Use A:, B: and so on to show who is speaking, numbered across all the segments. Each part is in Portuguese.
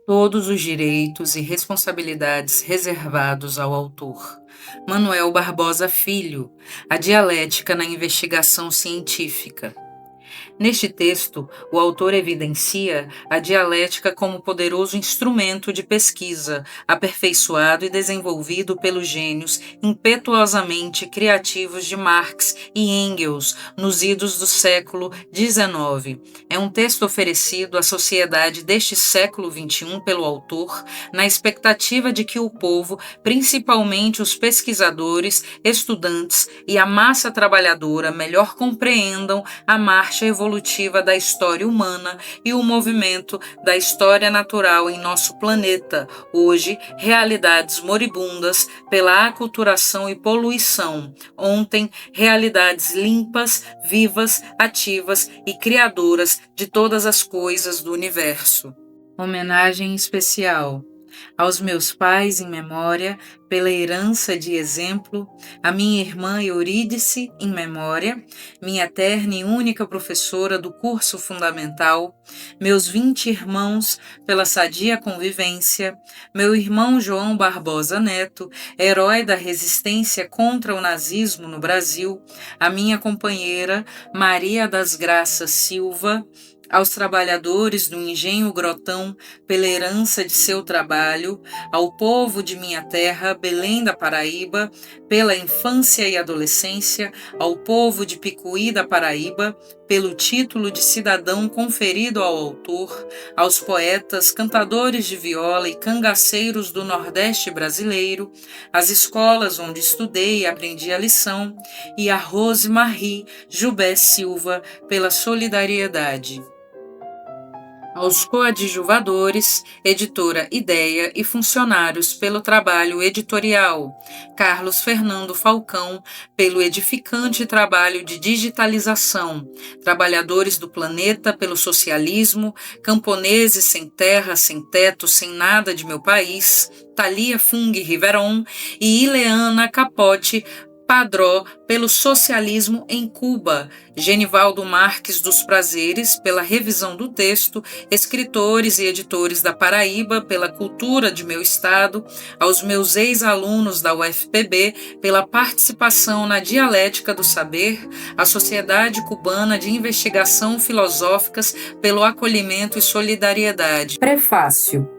A: todos os direitos e responsabilidades reservados ao autor. Manuel Barbosa Filho, A Dialética na Investigação Científica. Neste texto, o autor evidencia a dialética como poderoso instrumento de pesquisa, aperfeiçoado e desenvolvido pelos gênios impetuosamente criativos de Marx e Engels nos idos do século XIX. É um texto oferecido à sociedade deste século XXI pelo autor, na expectativa de que o povo, principalmente os pesquisadores, estudantes e a massa trabalhadora, melhor compreendam a marcha evolutiva da história humana e o movimento da história natural em nosso planeta, hoje realidades moribundas pela aculturação e poluição, ontem realidades limpas, vivas, ativas e criadoras de todas as coisas do universo. Homenagem especial aos meus pais em memória, pela herança de exemplo, a minha irmã Eurídice em memória, minha eterna e única professora do curso fundamental, meus 20 irmãos pela sadia convivência, meu irmão João Barbosa Neto, herói da resistência contra o nazismo no Brasil, a minha companheira Maria das Graças Silva, aos trabalhadores do Engenho Grotão pela herança de seu trabalho, ao povo de minha terra, Belém da Paraíba, pela infância e adolescência, ao povo de Picuí da Paraíba, pelo título de cidadão conferido ao autor, aos poetas, cantadores de viola e cangaceiros do Nordeste brasileiro, às escolas onde estudei e aprendi a lição, e a Rose Marie Jubé Silva pela solidariedade. Aos coadjuvadores, editora Ideia e funcionários pelo trabalho editorial, Carlos Fernando Falcão, pelo edificante trabalho de digitalização, trabalhadores do planeta pelo socialismo, camponeses sem terra, sem teto, sem nada de meu país, Thalia Fung Riveron e Ileana Capote Padró pelo socialismo em Cuba, Genivaldo Marques dos Prazeres pela revisão do texto, escritores e editores da Paraíba pela cultura de meu estado, aos meus ex-alunos da UFPB pela participação na dialética do saber, à Sociedade Cubana de Investigação Filosóficas pelo acolhimento e solidariedade. Prefácio.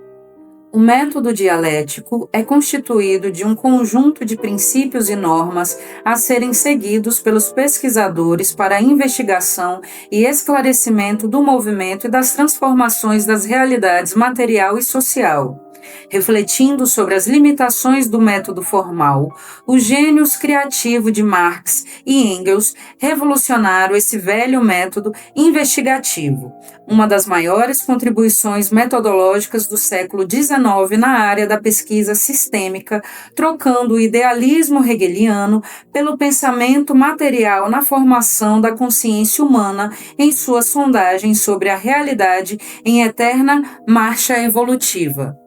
A: O método dialético é constituído de um conjunto de princípios e normas a serem seguidos pelos pesquisadores para a investigação e esclarecimento do movimento e das transformações das realidades material e social. Refletindo sobre as limitações do método formal, os gênios criativos de Marx e Engels revolucionaram esse velho método investigativo, uma das maiores contribuições metodológicas do século XIX na área da pesquisa sistêmica, trocando o idealismo hegeliano pelo pensamento material na formação da consciência humana em sua sondagem sobre a realidade em eterna marcha evolutiva.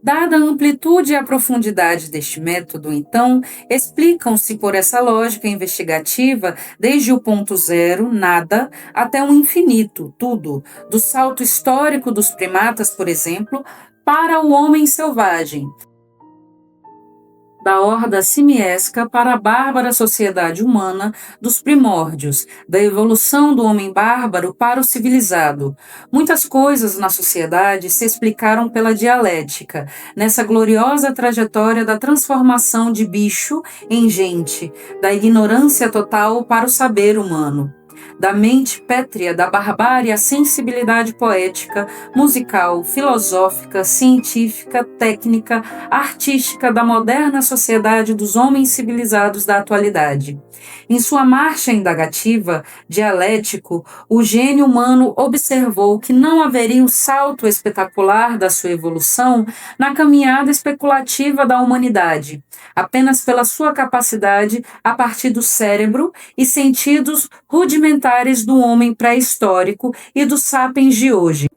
A: Dada a amplitude e a profundidade deste método, então, explicam-se por essa lógica investigativa desde o ponto zero, nada, até o infinito, tudo, do salto histórico dos primatas, por exemplo, para o homem selvagem, da horda simiesca para a bárbara sociedade humana dos primórdios, da evolução do homem bárbaro para o civilizado. Muitas coisas na sociedade se explicaram pela dialética, nessa gloriosa trajetória da transformação de bicho em gente, da ignorância total para o saber humano. Da mente pétrea da barbárie à sensibilidade poética, musical, filosófica, científica, técnica, artística da moderna sociedade dos homens civilizados da atualidade. Em sua marcha indagativa, dialético, o gênio humano observou que não haveria um salto espetacular da sua evolução na caminhada especulativa da humanidade, apenas pela sua capacidade a partir do cérebro e sentidos rudimentares do homem pré-histórico e dos sapiens de hoje.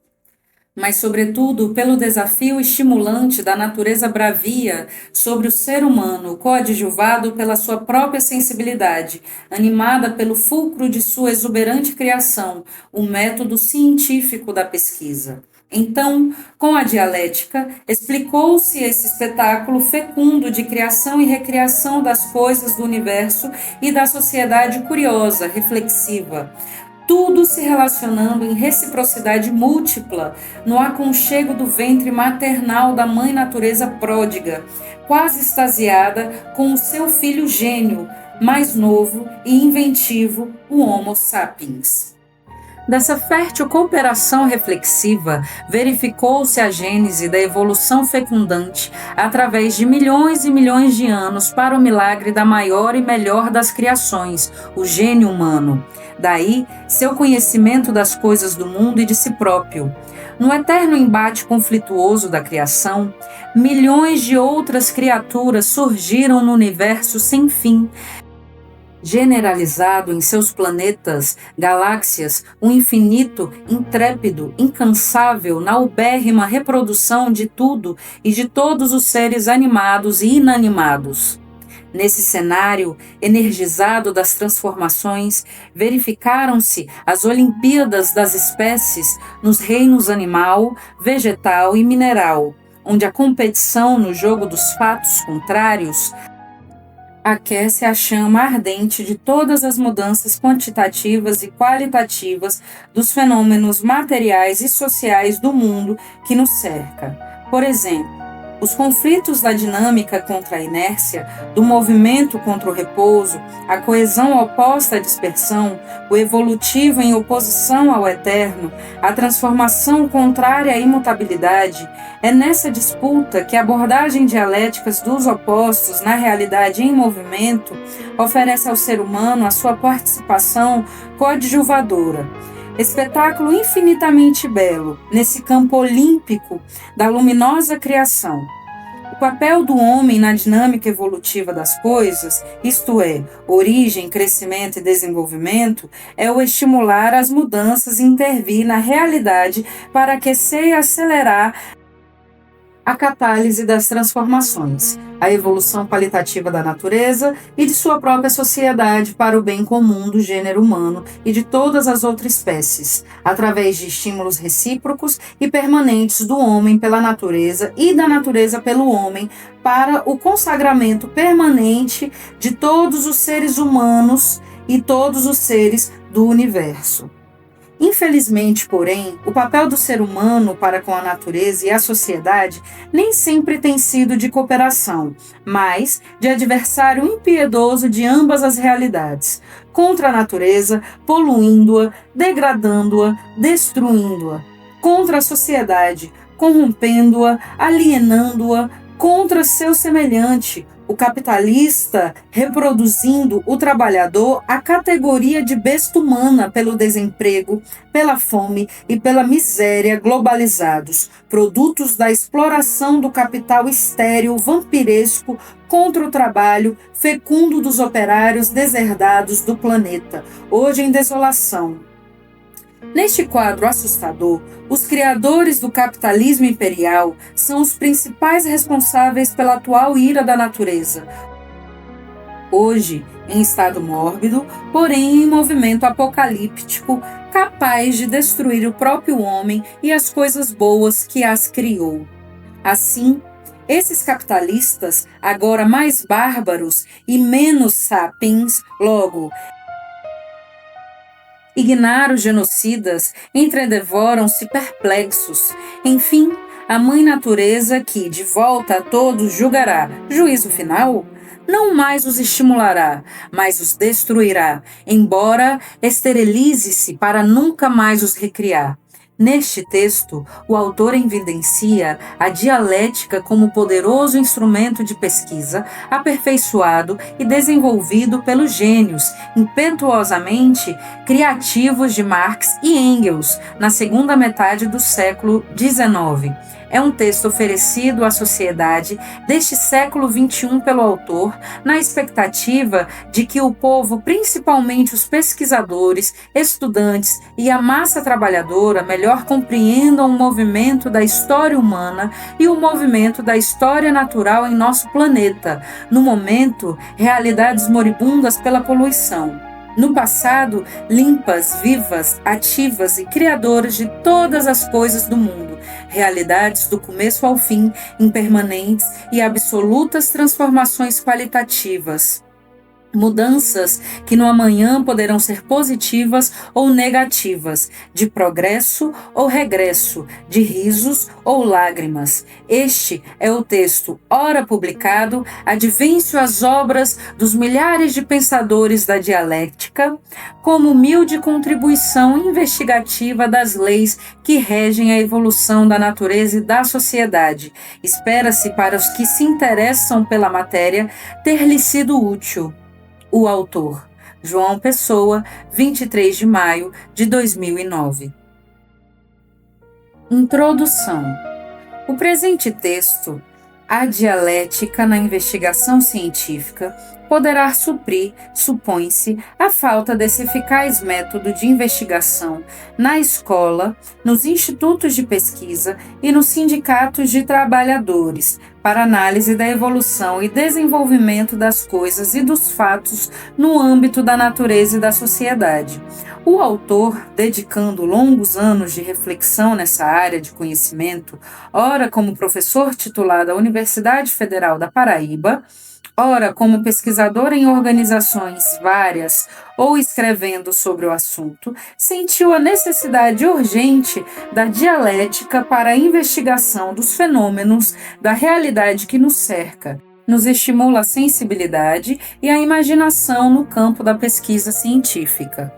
A: mas, sobretudo, pelo desafio estimulante da natureza bravia sobre o ser humano, coadjuvado pela sua própria sensibilidade, animada pelo fulcro de sua exuberante criação, o método científico da pesquisa. Então, com a dialética, explicou-se esse espetáculo fecundo de criação e recriação das coisas do universo e da sociedade curiosa, reflexiva, tudo se relacionando em reciprocidade múltipla, no aconchego do ventre maternal da mãe natureza pródiga, quase extasiada com o seu filho gênio, mais novo e inventivo, o Homo sapiens. Dessa fértil cooperação reflexiva, verificou-se a gênese da evolução fecundante através de milhões e milhões de anos para o milagre da maior e melhor das criações, o gênio humano. Daí, seu conhecimento das coisas do mundo e de si próprio. No eterno embate conflituoso da criação, milhões de outras criaturas surgiram no universo sem fim, generalizado em seus planetas, galáxias, um infinito, intrépido, incansável na ubérrima reprodução de tudo e de todos os seres animados e inanimados. Nesse cenário energizado das transformações, verificaram-se as Olimpíadas das espécies nos reinos animal, vegetal e mineral, onde a competição no jogo dos fatos contrários aquece a chama ardente de todas as mudanças quantitativas e qualitativas dos fenômenos materiais e sociais do mundo que nos cerca. Por exemplo, os conflitos da dinâmica contra a inércia, do movimento contra o repouso, a coesão oposta à dispersão, o evolutivo em oposição ao eterno, a transformação contrária à imutabilidade, é nessa disputa que a abordagem dialéticas dos opostos na realidade em movimento oferece ao ser humano a sua participação coadjuvadora. Espetáculo infinitamente belo, nesse campo olímpico da luminosa criação. O papel do homem na dinâmica evolutiva das coisas, isto é, origem, crescimento e desenvolvimento, é o estimular as mudanças e intervir na realidade para aquecer e acelerar a catálise das transformações, a evolução qualitativa da natureza e de sua própria sociedade para o bem comum do gênero humano e de todas as outras espécies, através de estímulos recíprocos e permanentes do homem pela natureza e da natureza pelo homem, para o consagramento permanente de todos os seres humanos e todos os seres do universo. Infelizmente, porém, o papel do ser humano para com a natureza e a sociedade nem sempre tem sido de cooperação, mas de adversário impiedoso de ambas as realidades, contra a natureza, poluindo-a, degradando-a, destruindo-a, contra a sociedade, corrompendo-a, alienando-a, contra seu semelhante, o capitalista reproduzindo o trabalhador à categoria de besta humana pelo desemprego, pela fome e pela miséria globalizados, produtos da exploração do capital estéril, vampiresco, contra o trabalho fecundo dos operários deserdados do planeta, hoje em desolação. Neste quadro assustador, os criadores do capitalismo imperial são os principais responsáveis pela atual ira da natureza. Hoje, em estado mórbido, porém em movimento apocalíptico, capaz de destruir o próprio homem e as coisas boas que as criou. Assim, esses capitalistas, agora mais bárbaros e menos sapiens, logo, ignaros genocidas entredevoram-se perplexos. Enfim, a mãe natureza que, de volta a todos, julgará juízo final, não mais os estimulará, mas os destruirá, embora esterilize-se para nunca mais os recriar. Neste texto, o autor evidencia a dialética como poderoso instrumento de pesquisa, aperfeiçoado e desenvolvido pelos gênios, impetuosamente criativos de Marx e Engels, na segunda metade do século XIX. É um texto oferecido à sociedade deste século XXI pelo autor, na expectativa de que o povo, principalmente os pesquisadores, estudantes e a massa trabalhadora, melhor melhor compreendam o movimento da história humana e o movimento da história natural em nosso planeta, no momento, realidades moribundas pela poluição. No passado, limpas, vivas, ativas e criadoras de todas as coisas do mundo, realidades do começo ao fim, impermanentes e absolutas transformações qualitativas. Mudanças que no amanhã poderão ser positivas ou negativas, de progresso ou regresso, de risos ou lágrimas. Este é o texto, ora publicado, advêncio às obras dos milhares de pensadores da dialética, como humilde contribuição investigativa das leis que regem a evolução da natureza e da sociedade. Espera-se para os que se interessam pela matéria ter-lhe sido útil. O autor, João Pessoa, 23 de maio de 2009. Introdução. O presente texto, A Dialética na Investigação Científica, poderá suprir, supõe-se, a falta desse eficaz método de investigação na escola, nos institutos de pesquisa e nos sindicatos de trabalhadores, para análise da evolução e desenvolvimento das coisas e dos fatos no âmbito da natureza e da sociedade. O autor, dedicando longos anos de reflexão nessa área de conhecimento, ora como professor titular da Universidade Federal da Paraíba, ora como pesquisador em organizações várias ou escrevendo sobre o assunto, sentiu a necessidade urgente da dialética para a investigação dos fenômenos da realidade que nos cerca. Nos estimula a sensibilidade e a imaginação no campo da pesquisa científica.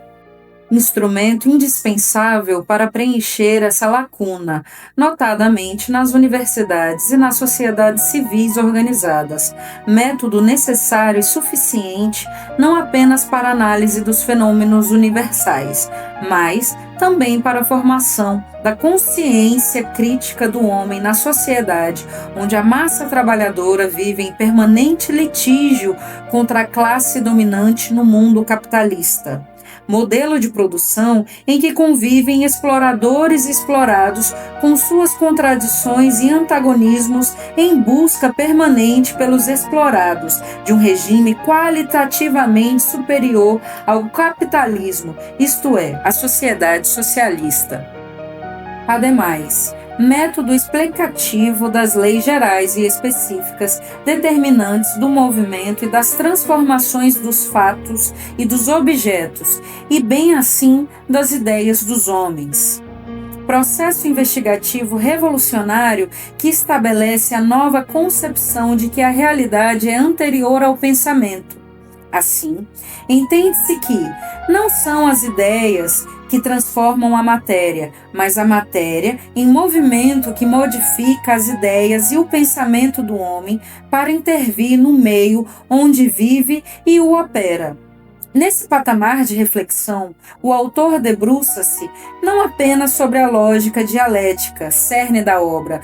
A: Instrumento indispensável para preencher essa lacuna, notadamente nas universidades e nas sociedades civis organizadas. Método necessário e suficiente não apenas para a análise dos fenômenos universais, mas também para a formação da consciência crítica do homem na sociedade, onde a massa trabalhadora vive em permanente litígio contra a classe dominante no mundo capitalista. Modelo de produção em que convivem exploradores e explorados com suas contradições e antagonismos em busca permanente pelos explorados de um regime qualitativamente superior ao capitalismo, isto é, a sociedade socialista. Ademais, método explicativo das leis gerais e específicas determinantes do movimento e das transformações dos fatos e dos objetos, e bem assim das ideias dos homens. Processo investigativo revolucionário que estabelece a nova concepção de que a realidade é anterior ao pensamento. Assim, entende-se que não são as ideias que transformam a matéria, mas a matéria em movimento que modifica as ideias e o pensamento do homem para intervir no meio onde vive e o opera. Nesse patamar de reflexão, o autor debruça-se não apenas sobre a lógica dialética, cerne da obra,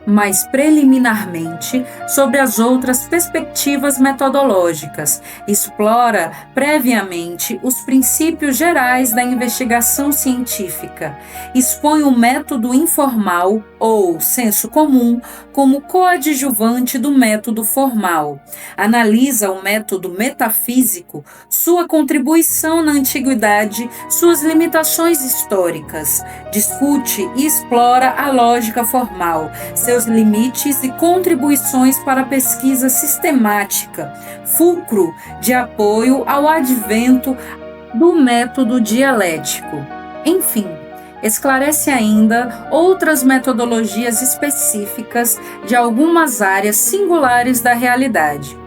A: mas preliminarmente sobre as outras perspectivas metodológicas, explora previamente os princípios gerais da investigação científica, expõe o método informal ou senso comum como coadjuvante do método formal, analisa o método metafísico, sua contribuição na antiguidade, suas limitações históricas, discute e explora a lógica formal, seus limites e contribuições para a pesquisa sistemática, fulcro de apoio ao advento do método dialético. Enfim, esclarece ainda outras metodologias específicas de algumas áreas singulares da realidade.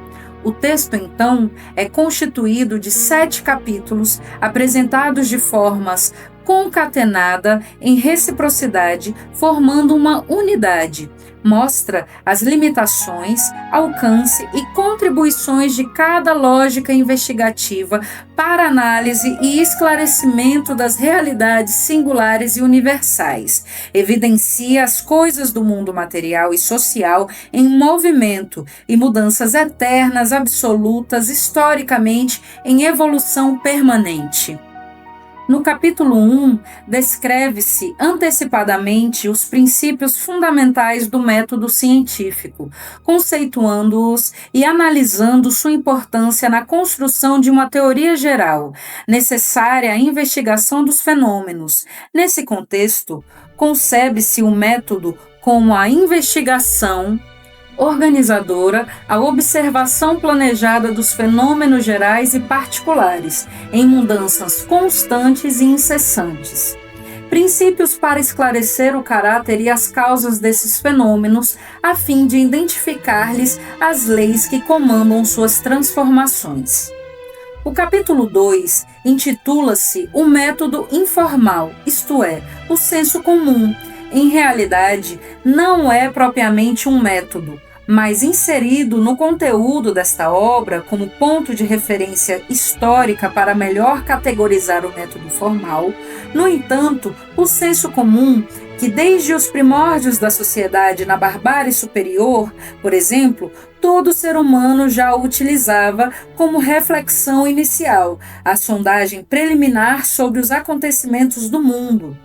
A: O texto, então, é constituído de 7 capítulos apresentados de formas concatenada em reciprocidade, formando uma unidade. Mostra as limitações, alcance e contribuições de cada lógica investigativa para análise e esclarecimento das realidades singulares e universais. Evidencia as coisas do mundo material e social em movimento e mudanças eternas, absolutas, historicamente em evolução permanente. No capítulo 1, descreve-se antecipadamente os princípios fundamentais do método científico, conceituando-os e analisando sua importância na construção de uma teoria geral, necessária à investigação dos fenômenos. Nesse contexto, concebe-se o método como a investigação organizadora, a observação planejada dos fenômenos gerais e particulares, em mudanças constantes e incessantes. Princípios para esclarecer o caráter e as causas desses fenômenos, a fim de identificar-lhes as leis que comandam suas transformações. O capítulo 2 intitula-se O Método Informal, isto é, o senso comum. Em realidade, não é propriamente um método, mas inserido no conteúdo desta obra como ponto de referência histórica para melhor categorizar o método formal. No entanto, o senso comum, que desde os primórdios da sociedade na barbárie superior, por exemplo, todo ser humano já o utilizava como reflexão inicial, a sondagem preliminar sobre os acontecimentos do mundo.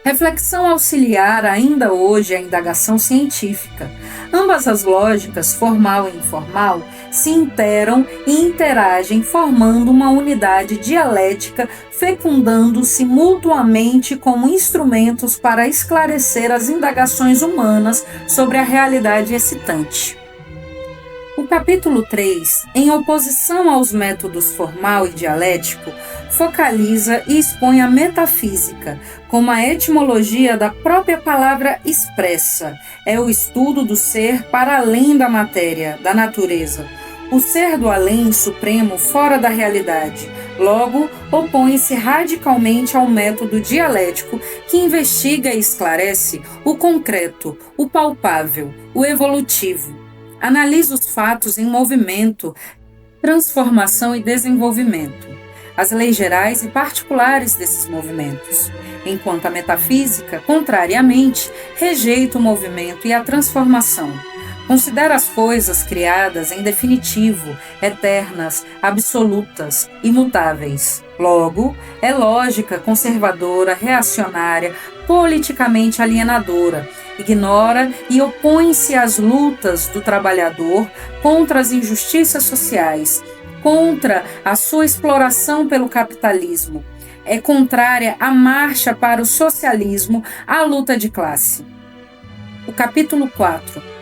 A: Reflexão auxiliar ainda hoje à indagação científica. Ambas as lógicas, formal e informal, se interam e interagem formando uma unidade dialética, fecundando-se mutuamente como instrumentos para esclarecer as indagações humanas sobre a realidade excitante. O capítulo 3, em oposição aos métodos formal e dialético, focaliza e expõe a metafísica, como a etimologia da própria palavra expressa. É o estudo do ser para além da matéria, da natureza. O ser do além supremo fora da realidade. Logo, opõe-se radicalmente ao método dialético que investiga e esclarece o concreto, o palpável, o evolutivo. Analisa os fatos em movimento, transformação e desenvolvimento, as leis gerais e particulares desses movimentos, enquanto a metafísica, contrariamente, rejeita o movimento e a transformação. Considera as coisas criadas em definitivo, eternas, absolutas, imutáveis. Logo, é lógica, conservadora, reacionária, politicamente alienadora, ignora e opõe-se às lutas do trabalhador contra as injustiças sociais, contra a sua exploração pelo capitalismo. É contrária à marcha para o socialismo, à luta de classe. O capítulo 4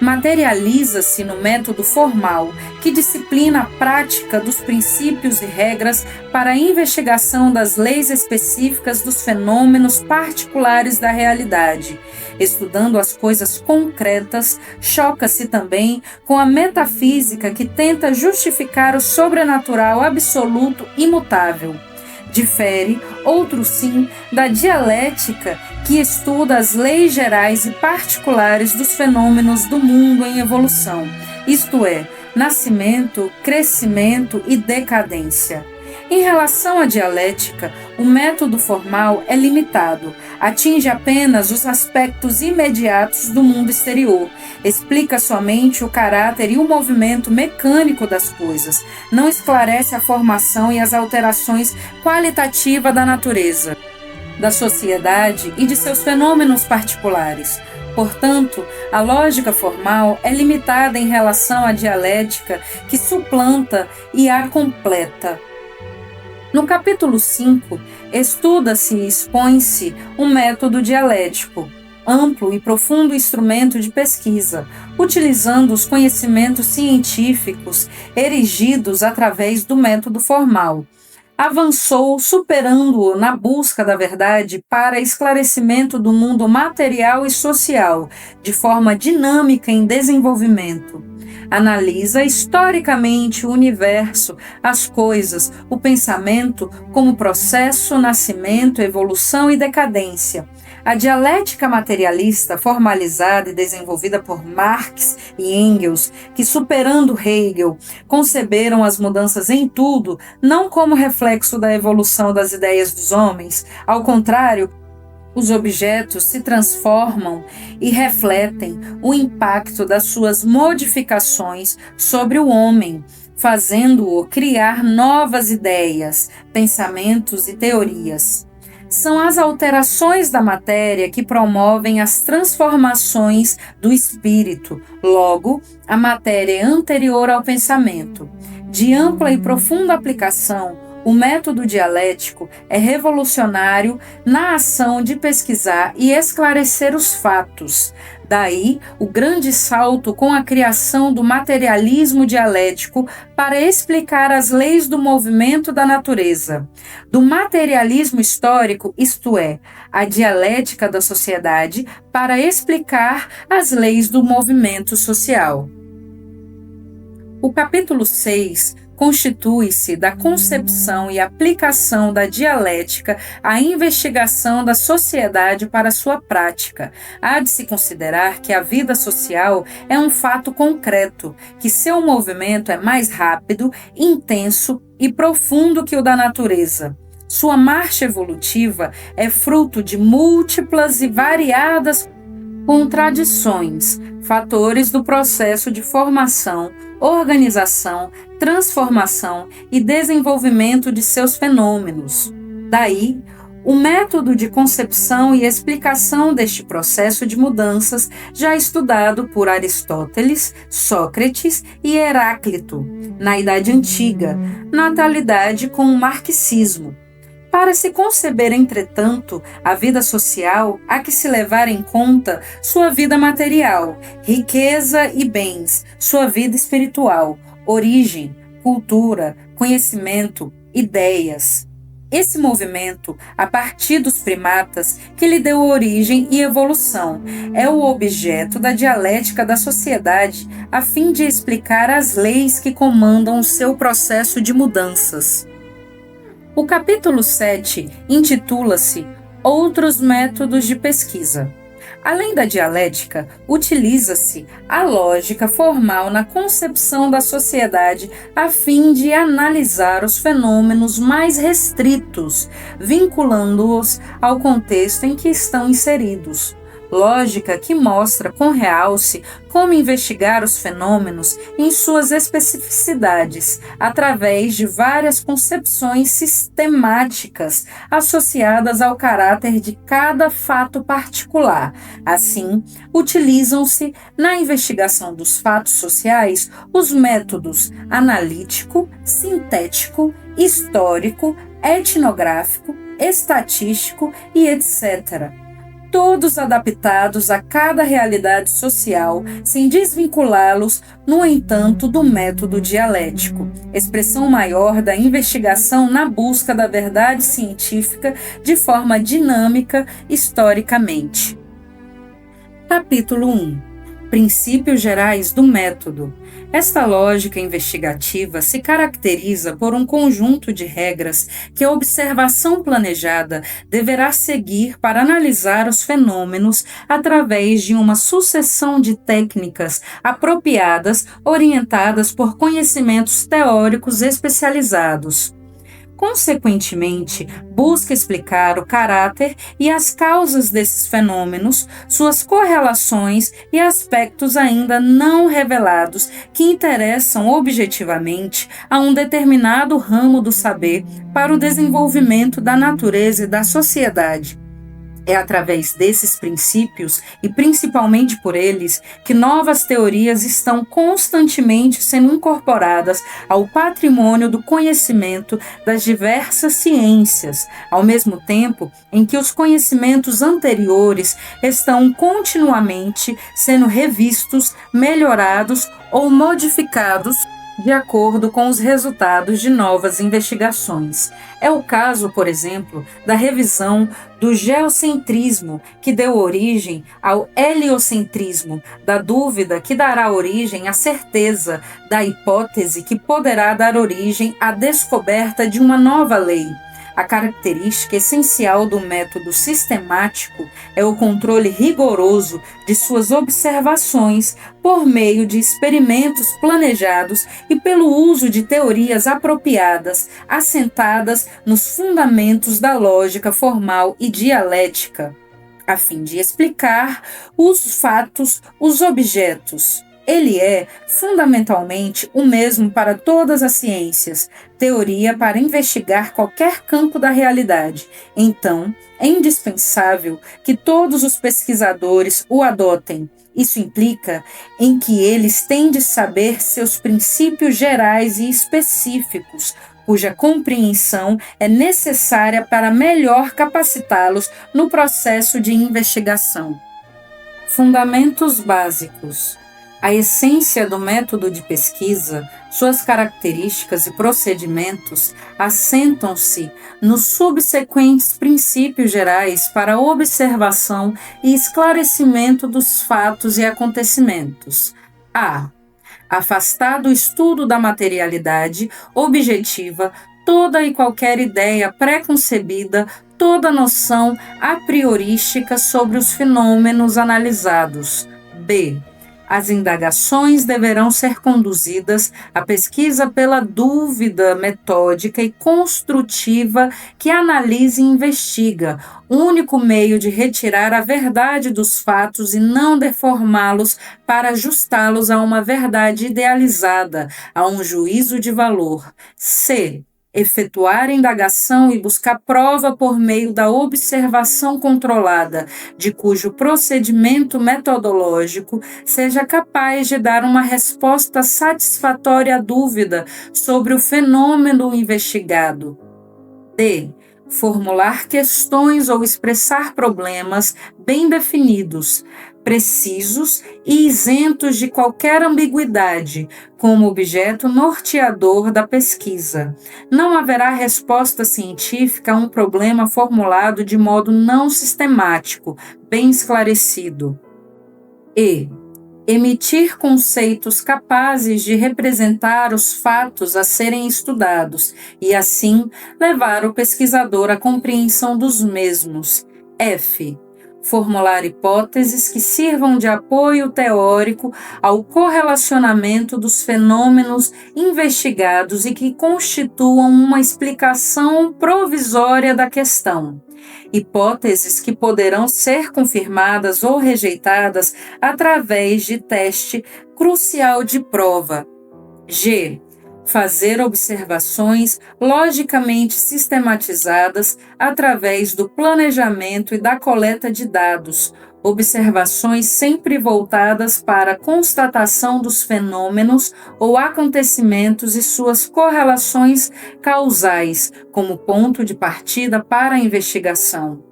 A: materializa-se no método formal, que disciplina a prática dos princípios e regras para a investigação das leis específicas dos fenômenos particulares da realidade. Estudando as coisas concretas, choca-se também com a metafísica que tenta justificar o sobrenatural absoluto imutável. Difere, outro sim, da dialética que estuda as leis gerais e particulares dos fenômenos do mundo em evolução, isto é, nascimento, crescimento e decadência. Em relação à dialética, o método formal é limitado, atinge apenas os aspectos imediatos do mundo exterior, explica somente o caráter e o movimento mecânico das coisas, não esclarece a formação e as alterações qualitativas da natureza, da sociedade e de seus fenômenos particulares. Portanto, a lógica formal é limitada em relação à dialética que suplanta e a completa. No capítulo 5, estuda-se e expõe-se um método dialético, amplo e profundo instrumento de pesquisa, utilizando os conhecimentos científicos erigidos através do método formal. Avançou, superando-o na busca da verdade para esclarecimento do mundo material e social, de forma dinâmica em desenvolvimento. Analisa historicamente o universo, as coisas, o pensamento como processo, nascimento, evolução e decadência. A dialética materialista, formalizada e desenvolvida por Marx e Engels, que, superando Hegel, conceberam as mudanças em tudo, não como reflexo da evolução das ideias dos homens, ao contrário, os objetos se transformam e refletem o impacto das suas modificações sobre o homem, fazendo-o criar novas ideias, pensamentos e teorias. São as alterações da matéria que promovem as transformações do espírito, logo, a matéria é anterior ao pensamento. De ampla e profunda aplicação, o método dialético é revolucionário na ação de pesquisar e esclarecer os fatos. Daí, o grande salto com a criação do materialismo dialético para explicar as leis do movimento da natureza. Do materialismo histórico, isto é, a dialética da sociedade, para explicar as leis do movimento social. O capítulo 6 constitui-se da concepção e aplicação da dialética à investigação da sociedade para sua prática. Há de se considerar que a vida social é um fato concreto, que seu movimento é mais rápido, intenso e profundo que o da natureza. Sua marcha evolutiva é fruto de múltiplas e variadas contradições, fatores do processo de formação, organização, transformação e desenvolvimento de seus fenômenos. Daí, o método de concepção e explicação deste processo de mudanças, já estudado por Aristóteles, Sócrates e Heráclito, na Idade Antiga, na atualidade com o marxismo. Para se conceber, entretanto, a vida social, há que se levar em conta sua vida material, riqueza e bens, sua vida espiritual, origem, cultura, conhecimento, ideias. Esse movimento, a partir dos primatas, que lhe deu origem e evolução, é o objeto da dialética da sociedade, a fim de explicar as leis que comandam o seu processo de mudanças. O capítulo 7 intitula-se Outros métodos de pesquisa. Além da dialética, utiliza-se a lógica formal na concepção da sociedade a fim de analisar os fenômenos mais restritos, vinculando-os ao contexto em que estão inseridos. Lógica que mostra com realce como investigar os fenômenos em suas especificidades, através de várias concepções sistemáticas associadas ao caráter de cada fato particular. Assim, utilizam-se na investigação dos fatos sociais os métodos analítico, sintético, histórico, etnográfico, estatístico e etc., todos adaptados a cada realidade social, sem desvinculá-los, no entanto, do método dialético, expressão maior da investigação na busca da verdade científica de forma dinâmica historicamente. Capítulo 1. Princípios gerais do método. Esta lógica investigativa se caracteriza por um conjunto de regras que a observação planejada deverá seguir para analisar os fenômenos através de uma sucessão de técnicas apropriadas orientadas por conhecimentos teóricos especializados. Consequentemente, busca explicar o caráter e as causas desses fenômenos, suas correlações e aspectos ainda não revelados que interessam objetivamente a um determinado ramo do saber para o desenvolvimento da natureza e da sociedade. É através desses princípios, e principalmente por eles, que novas teorias estão constantemente sendo incorporadas ao patrimônio do conhecimento das diversas ciências, ao mesmo tempo em que os conhecimentos anteriores estão continuamente sendo revistos, melhorados ou modificados de acordo com os resultados de novas investigações. É o caso, por exemplo, da revisão do geocentrismo, que deu origem ao heliocentrismo, da dúvida que dará origem à certeza, da hipótese que poderá dar origem à descoberta de uma nova lei. A característica essencial do método sistemático é o controle rigoroso de suas observações por meio de experimentos planejados e pelo uso de teorias apropriadas, assentadas nos fundamentos da lógica formal e dialética, a fim de explicar os fatos, os objetos. Ele é, fundamentalmente, o mesmo para todas as ciências, teoria para investigar qualquer campo da realidade. Então, é indispensável que todos os pesquisadores o adotem. Isso implica em que eles têm de saber seus princípios gerais e específicos, cuja compreensão é necessária para melhor capacitá-los no processo de investigação. Fundamentos básicos. A essência do método de pesquisa, suas características e procedimentos assentam-se nos subsequentes princípios gerais para observação e esclarecimento dos fatos e acontecimentos. A. Afastar do estudo da materialidade objetiva toda e qualquer ideia pré-concebida, toda noção a priorística sobre os fenômenos analisados. B. As indagações deverão ser conduzidas à pesquisa pela dúvida metódica e construtiva que analisa e investiga, único meio de retirar a verdade dos fatos e não deformá-los para ajustá-los a uma verdade idealizada, a um juízo de valor. C. Efetuar indagação e buscar prova por meio da observação controlada, de cujo procedimento metodológico seja capaz de dar uma resposta satisfatória à dúvida sobre o fenômeno investigado. D. Formular questões ou expressar problemas bem definidos, precisos e isentos de qualquer ambiguidade, como objeto norteador da pesquisa. Não haverá resposta científica a um problema formulado de modo não sistemático, bem esclarecido. E. Emitir conceitos capazes de representar os fatos a serem estudados e, assim, levar o pesquisador à compreensão dos mesmos. F. Formular hipóteses que sirvam de apoio teórico ao correlacionamento dos fenômenos investigados e que constituam uma explicação provisória da questão. Hipóteses que poderão ser confirmadas ou rejeitadas através de teste crucial de prova. G. Fazer observações logicamente sistematizadas através do planejamento e da coleta de dados, observações sempre voltadas para a constatação dos fenômenos ou acontecimentos e suas correlações causais, como ponto de partida para a investigação.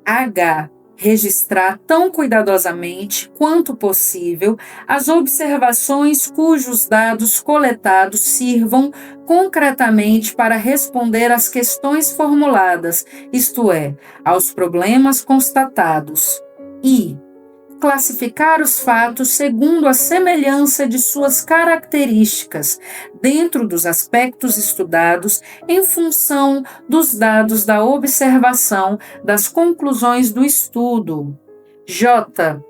A: H. Registrar tão cuidadosamente quanto possível as observações cujos dados coletados sirvam concretamente para responder às questões formuladas, isto é, aos problemas constatados. I. Classificar os fatos segundo a semelhança de suas características, dentro dos aspectos estudados, em função dos dados da observação, das conclusões do estudo. J.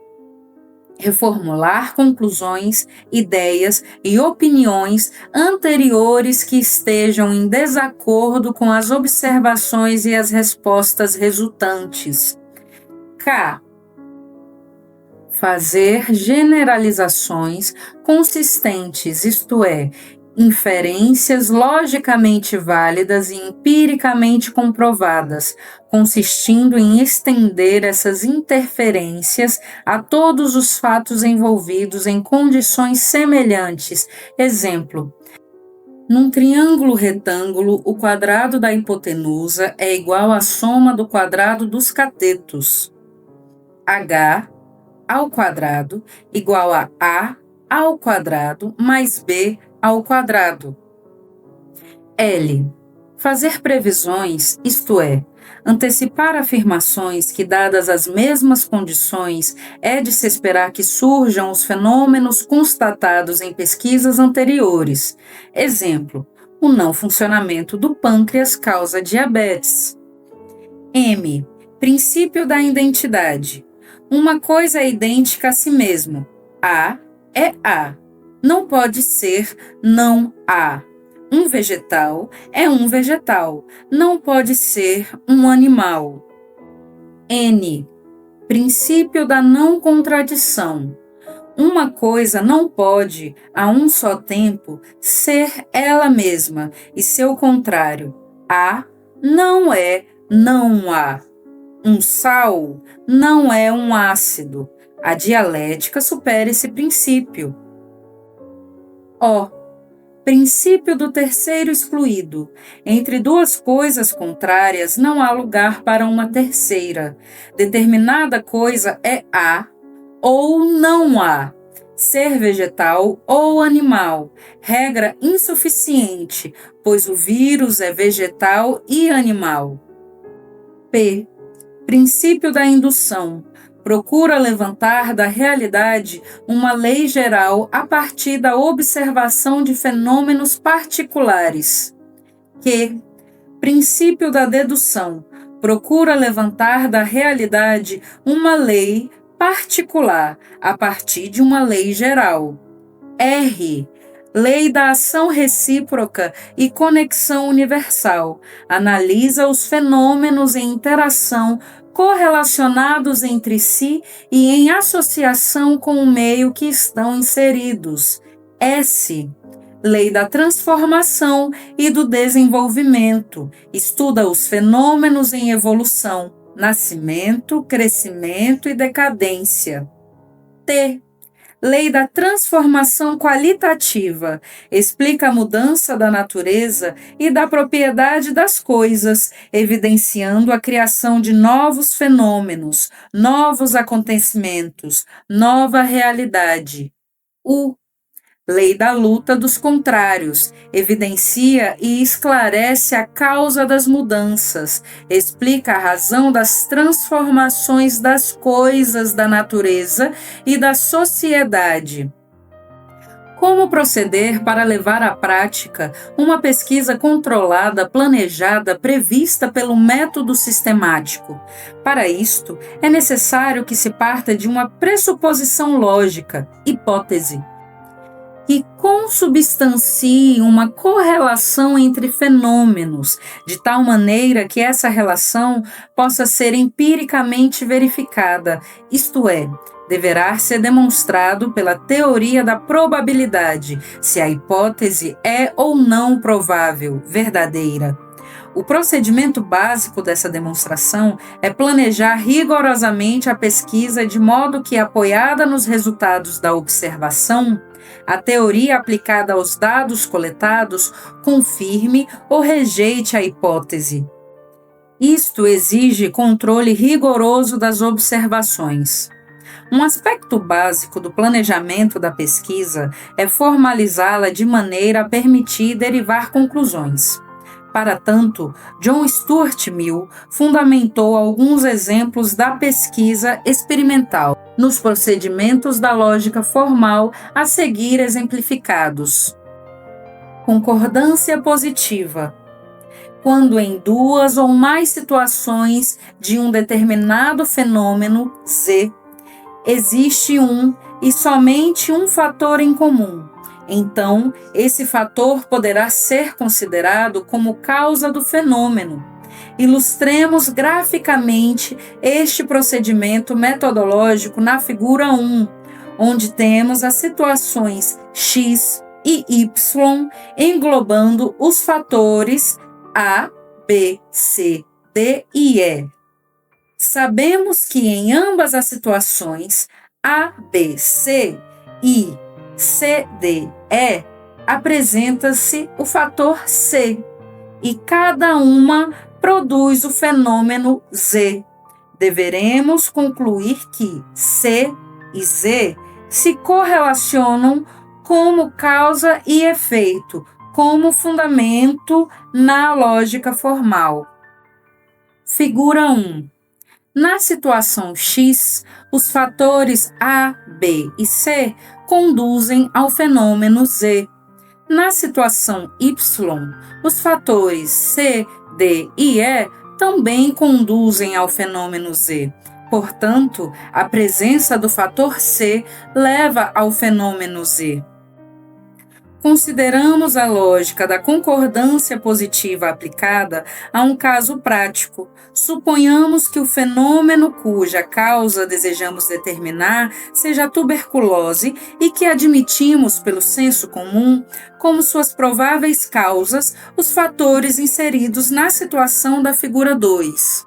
A: Reformular conclusões, ideias e opiniões anteriores que estejam em desacordo com as observações e as respostas resultantes. K. Fazer generalizações consistentes, isto é, inferências logicamente válidas e empiricamente comprovadas, consistindo em estender essas interferências a todos os fatos envolvidos em condições semelhantes. Exemplo: num triângulo retângulo, o quadrado da hipotenusa é igual à soma do quadrado dos catetos. H ao quadrado igual a ao quadrado mais B ao quadrado. L. Fazer previsões, isto é, antecipar afirmações que, dadas as mesmas condições, é de se esperar que surjam os fenômenos constatados em pesquisas anteriores. Exemplo: o não funcionamento do pâncreas causa diabetes. M. Princípio da identidade. Uma coisa é idêntica a si mesmo. A é A. Não pode ser não A. Um vegetal é um vegetal. Não pode ser um animal. N. Princípio da não contradição. Uma coisa não pode, a um só tempo, ser ela mesma e seu contrário. Há não é não há. Um sal não é um ácido. A dialética supera esse princípio. Ó, princípio do terceiro excluído. Entre duas coisas contrárias não há lugar para uma terceira. Determinada coisa é há ou não há. Ser vegetal ou animal. Regra insuficiente, pois o vírus é vegetal e animal. P. Princípio da indução. Procura levantar da realidade uma lei geral a partir da observação de fenômenos particulares. Q. Princípio da dedução. Procura levantar da realidade uma lei particular a partir de uma lei geral. R. Lei da ação recíproca e conexão universal. Analisa os fenômenos em interação correlacionados entre si e em associação com o meio que estão inseridos. S. Lei da transformação e do desenvolvimento. Estuda os fenômenos em evolução, nascimento, crescimento e decadência. T. Lei da transformação qualitativa. Explica a mudança da natureza e da propriedade das coisas, evidenciando a criação de novos fenômenos, novos acontecimentos, nova realidade. U. Lei da luta dos contrários. Evidencia e esclarece a causa das mudanças. Explica a razão das transformações das coisas da natureza e da sociedade. Como proceder para levar à prática uma pesquisa controlada, planejada, prevista pelo método sistemático? Para isto, é necessário que se parta de uma pressuposição lógica, hipótese, que consubstancie uma correlação entre fenômenos, de tal maneira que essa relação possa ser empiricamente verificada, isto é, deverá ser demonstrado pela teoria da probabilidade, se a hipótese é ou não provável, verdadeira. O procedimento básico dessa demonstração é planejar rigorosamente a pesquisa de modo que, apoiada nos resultados da observação, a teoria aplicada aos dados coletados confirme ou rejeite a hipótese. Isto exige controle rigoroso das observações. Um aspecto básico do planejamento da pesquisa é formalizá-la de maneira a permitir derivar conclusões. Para tanto, John Stuart Mill fundamentou alguns exemplos da pesquisa experimental nos procedimentos da lógica formal a seguir exemplificados. Concordância positiva. Quando em duas ou mais situações de um determinado fenômeno Z, existe um e somente um fator em comum. Então, esse fator poderá ser considerado como causa do fenômeno. Ilustremos graficamente este procedimento metodológico na figura 1, onde temos as situações X e Y englobando os fatores A, B, C, D e E. Sabemos que em ambas as situações A, B, C e C, D, E, apresenta-se o fator C, e cada uma produz o fenômeno Z. Deveremos concluir que C e Z se correlacionam como causa e efeito, como fundamento na lógica formal. Figura 1. Na situação X, os fatores A, B e C conduzem ao fenômeno Z. Na situação Y, os fatores C, D e E também conduzem ao fenômeno Z. Portanto, a presença do fator C leva ao fenômeno Z. Consideramos a lógica da concordância positiva aplicada a um caso prático. Suponhamos que o fenômeno cuja causa desejamos determinar seja a tuberculose e que admitimos, pelo senso comum, como suas prováveis causas os fatores inseridos na situação da figura 2.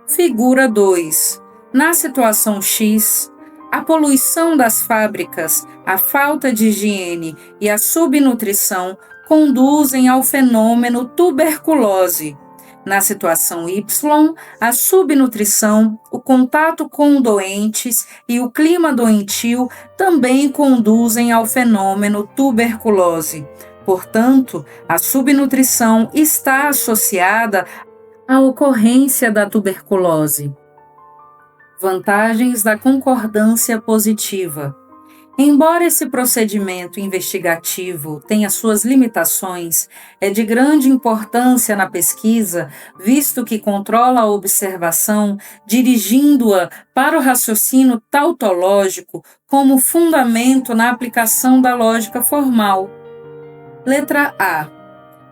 A: Figura 2. Na situação X, a poluição das fábricas, a falta de higiene e a subnutrição conduzem ao fenômeno tuberculose. Na situação Y, a subnutrição, o contato com doentes e o clima doentio também conduzem ao fenômeno tuberculose. Portanto, a subnutrição está associada à ocorrência da tuberculose. Vantagens da concordância positiva. Embora esse procedimento investigativo tenha suas limitações, é de grande importância na pesquisa, visto que controla a observação, dirigindo-a para o raciocínio tautológico como fundamento na aplicação da lógica formal. Letra A.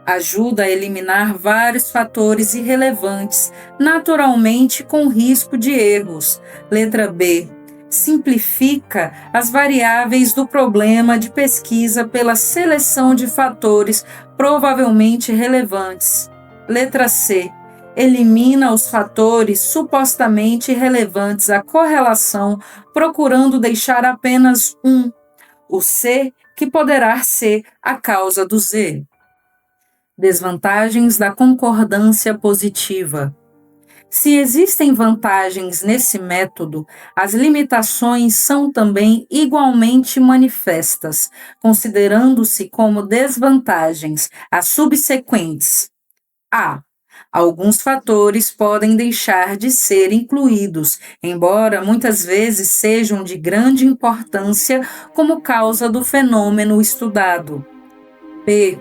A: Ajuda a eliminar vários fatores irrelevantes, naturalmente com risco de erros. Letra B. Simplifica as variáveis do problema de pesquisa pela seleção de fatores provavelmente relevantes. Letra C. Elimina os fatores supostamente relevantes à correlação, procurando deixar apenas um, o C, que poderá ser a causa do Z. Desvantagens da concordância positiva. Se existem vantagens nesse método, as limitações são também igualmente manifestas, considerando-se como desvantagens as subsequentes. A. Alguns fatores podem deixar de ser incluídos, embora muitas vezes sejam de grande importância como causa do fenômeno estudado. B.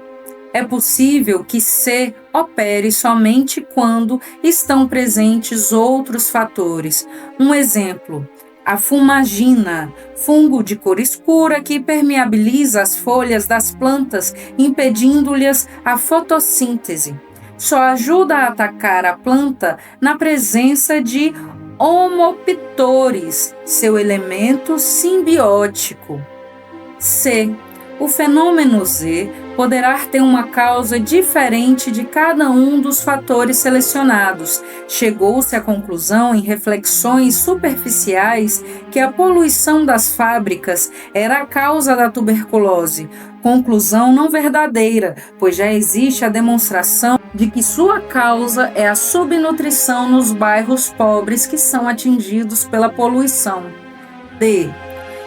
A: É possível que C opere somente quando estão presentes outros fatores. Um exemplo, a fumagina, fungo de cor escura que permeabiliza as folhas das plantas, impedindo-lhes a fotossíntese. Só ajuda a atacar a planta na presença de homoptores, seu elemento simbiótico. C. O fenômeno Z poderá ter uma causa diferente de cada um dos fatores selecionados. Chegou-se à conclusão, em reflexões superficiais, que a poluição das fábricas era a causa da tuberculose. Conclusão não verdadeira, pois já existe a demonstração de que sua causa é a subnutrição nos bairros pobres que são atingidos pela poluição. D.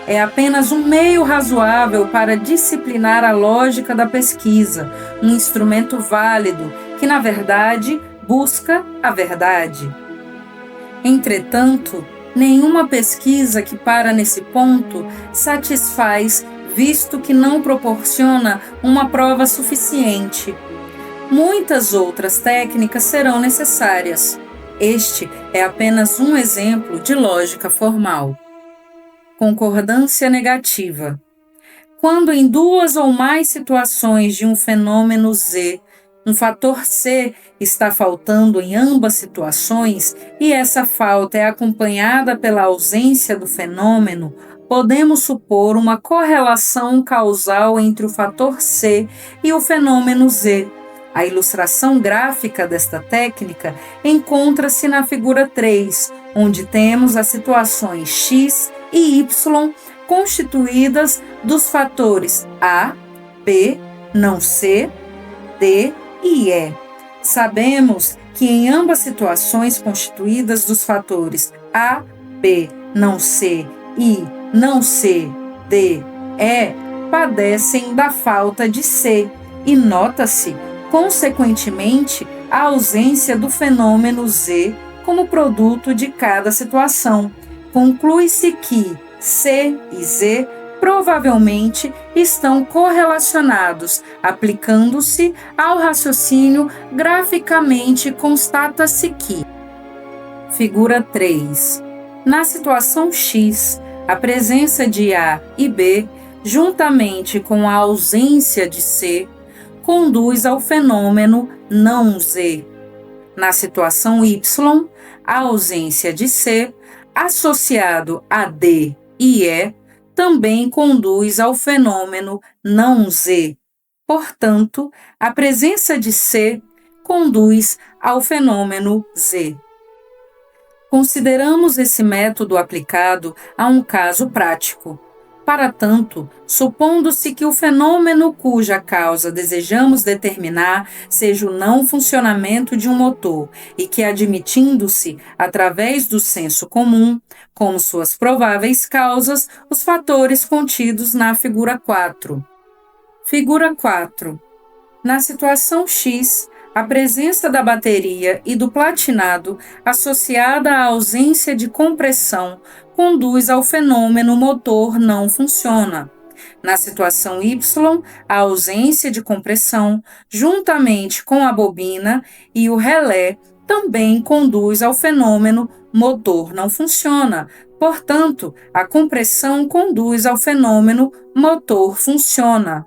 A: É apenas um meio razoável para disciplinar a lógica da pesquisa, um instrumento válido que, na verdade, busca a verdade. Entretanto, nenhuma pesquisa que para nesse ponto satisfaz, visto que não proporciona uma prova suficiente. Muitas outras técnicas serão necessárias. Este é apenas um exemplo de lógica formal. Concordância negativa. Quando em duas ou mais situações de um fenômeno Z, um fator C está faltando em ambas situações e essa falta é acompanhada pela ausência do fenômeno, podemos supor uma correlação causal entre o fator C e o fenômeno Z. A ilustração gráfica desta técnica encontra-se na figura 3, onde temos as situações X e Y constituídas dos fatores A, B, não C, D e E. Sabemos que em ambas situações constituídas dos fatores A, B, não C e não C, D, E, padecem da falta de C e nota-se, consequentemente, a ausência do fenômeno Z como produto de cada situação. Conclui-se que C e Z provavelmente estão correlacionados. Aplicando-se ao raciocínio, graficamente constata-se que: figura 3. Na situação X, a presença de A e B juntamente com a ausência de C, conduz ao fenômeno não Z. Na situação Y, a ausência de C, associado a D e E, também conduz ao fenômeno não Z. Portanto, a presença de C conduz ao fenômeno Z. Consideramos esse método aplicado a um caso prático. Para tanto, supondo-se que o fenômeno cuja causa desejamos determinar seja o não funcionamento de um motor e que, admitindo-se através do senso comum, como suas prováveis causas, os fatores contidos na figura 4. Figura 4. Na situação X, a presença da bateria e do platinado, associada à ausência de compressão, conduz ao fenômeno motor não funciona. Na situação Y, a ausência de compressão, juntamente com a bobina e o relé, também conduz ao fenômeno motor não funciona. Portanto, a compressão conduz ao fenômeno motor funciona.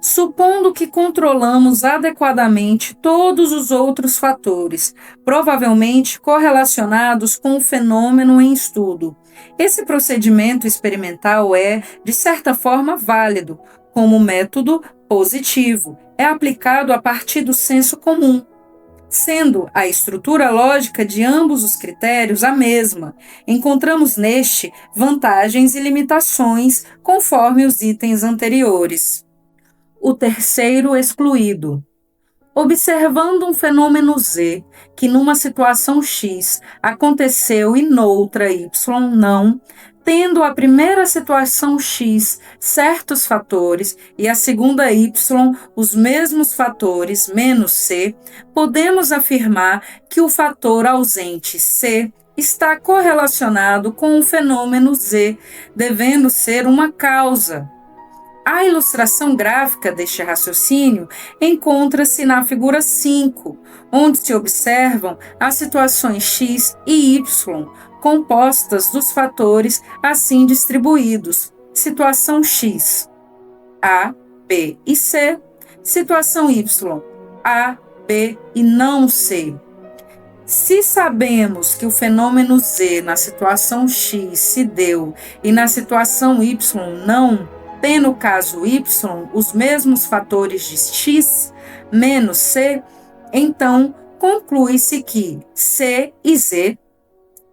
A: Supondo que controlamos adequadamente todos os outros fatores, provavelmente correlacionados com o fenômeno em estudo, esse procedimento experimental é, de certa forma, válido, como método positivo, é aplicado a partir do senso comum, sendo a estrutura lógica de ambos os critérios a mesma. Encontramos neste vantagens e limitações, conforme os itens anteriores. O terceiro excluído. Observando um fenômeno Z, que numa situação X aconteceu e noutra Y não, tendo a primeira situação X certos fatores e a segunda Y os mesmos fatores menos C, podemos afirmar que o fator ausente C está correlacionado com o fenômeno Z, devendo ser uma causa. A ilustração gráfica deste raciocínio encontra-se na figura 5, onde se observam as situações X e Y, compostas dos fatores assim distribuídos. Situação X, A, B e C. Situação Y, A, B e não C. Se sabemos que o fenômeno Z na situação X se deu e na situação Y não, tem no caso Y os mesmos fatores de X menos C, então conclui-se que C e Z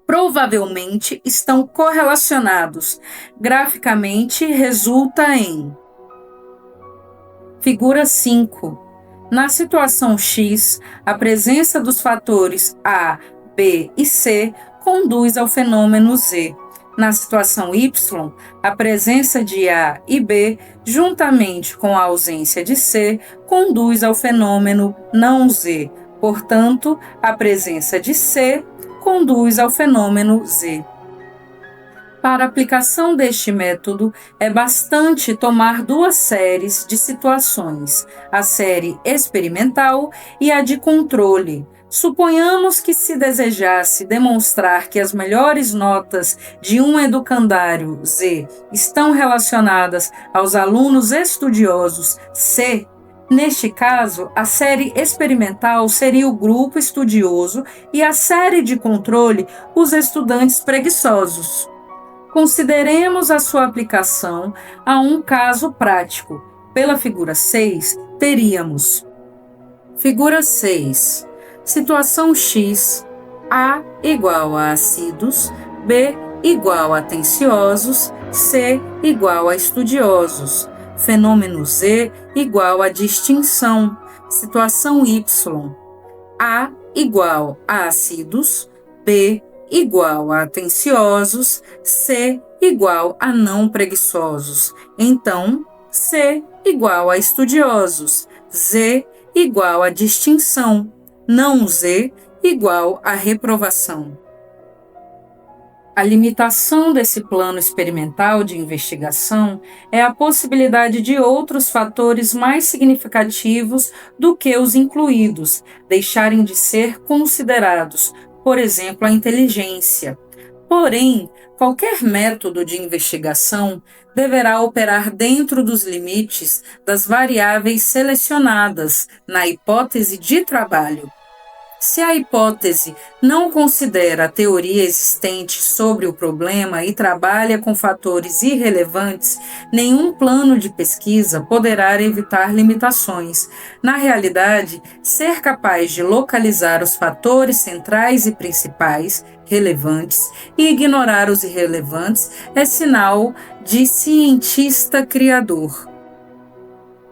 A: provavelmente estão correlacionados. Graficamente, resulta em figura 5. Na situação X, a presença dos fatores A, B e C conduz ao fenômeno Z. Na situação Y, a presença de A e B, juntamente com a ausência de C, conduz ao fenômeno não Z. Portanto, a presença de C conduz ao fenômeno Z. Para a aplicação deste método, é bastante tomar duas séries de situações, a série experimental e a de controle. Suponhamos que se desejasse demonstrar que as melhores notas de um educandário Z estão relacionadas aos alunos estudiosos C, neste caso, a série experimental seria o grupo estudioso e a série de controle, os estudantes preguiçosos. Consideremos a sua aplicação a um caso prático. Pela figura 6, teríamos figura 6. Situação X, A igual a assíduos, B igual a atenciosos, C igual a estudiosos. Fenômeno Z igual a distinção. Situação Y, A igual a assíduos, B igual a atenciosos, C igual a não preguiçosos. Então, C igual a estudiosos, Z igual a distinção, não Z igual a reprovação. A limitação desse plano experimental de investigação é a possibilidade de outros fatores mais significativos do que os incluídos deixarem de ser considerados, por exemplo, a inteligência. Porém, qualquer método de investigação deverá operar dentro dos limites das variáveis selecionadas na hipótese de trabalho. Se a hipótese não considera a teoria existente sobre o problema e trabalha com fatores irrelevantes, nenhum plano de pesquisa poderá evitar limitações. Na realidade, ser capaz de localizar os fatores centrais e principais, relevantes, e ignorar os irrelevantes é sinal de cientista criador.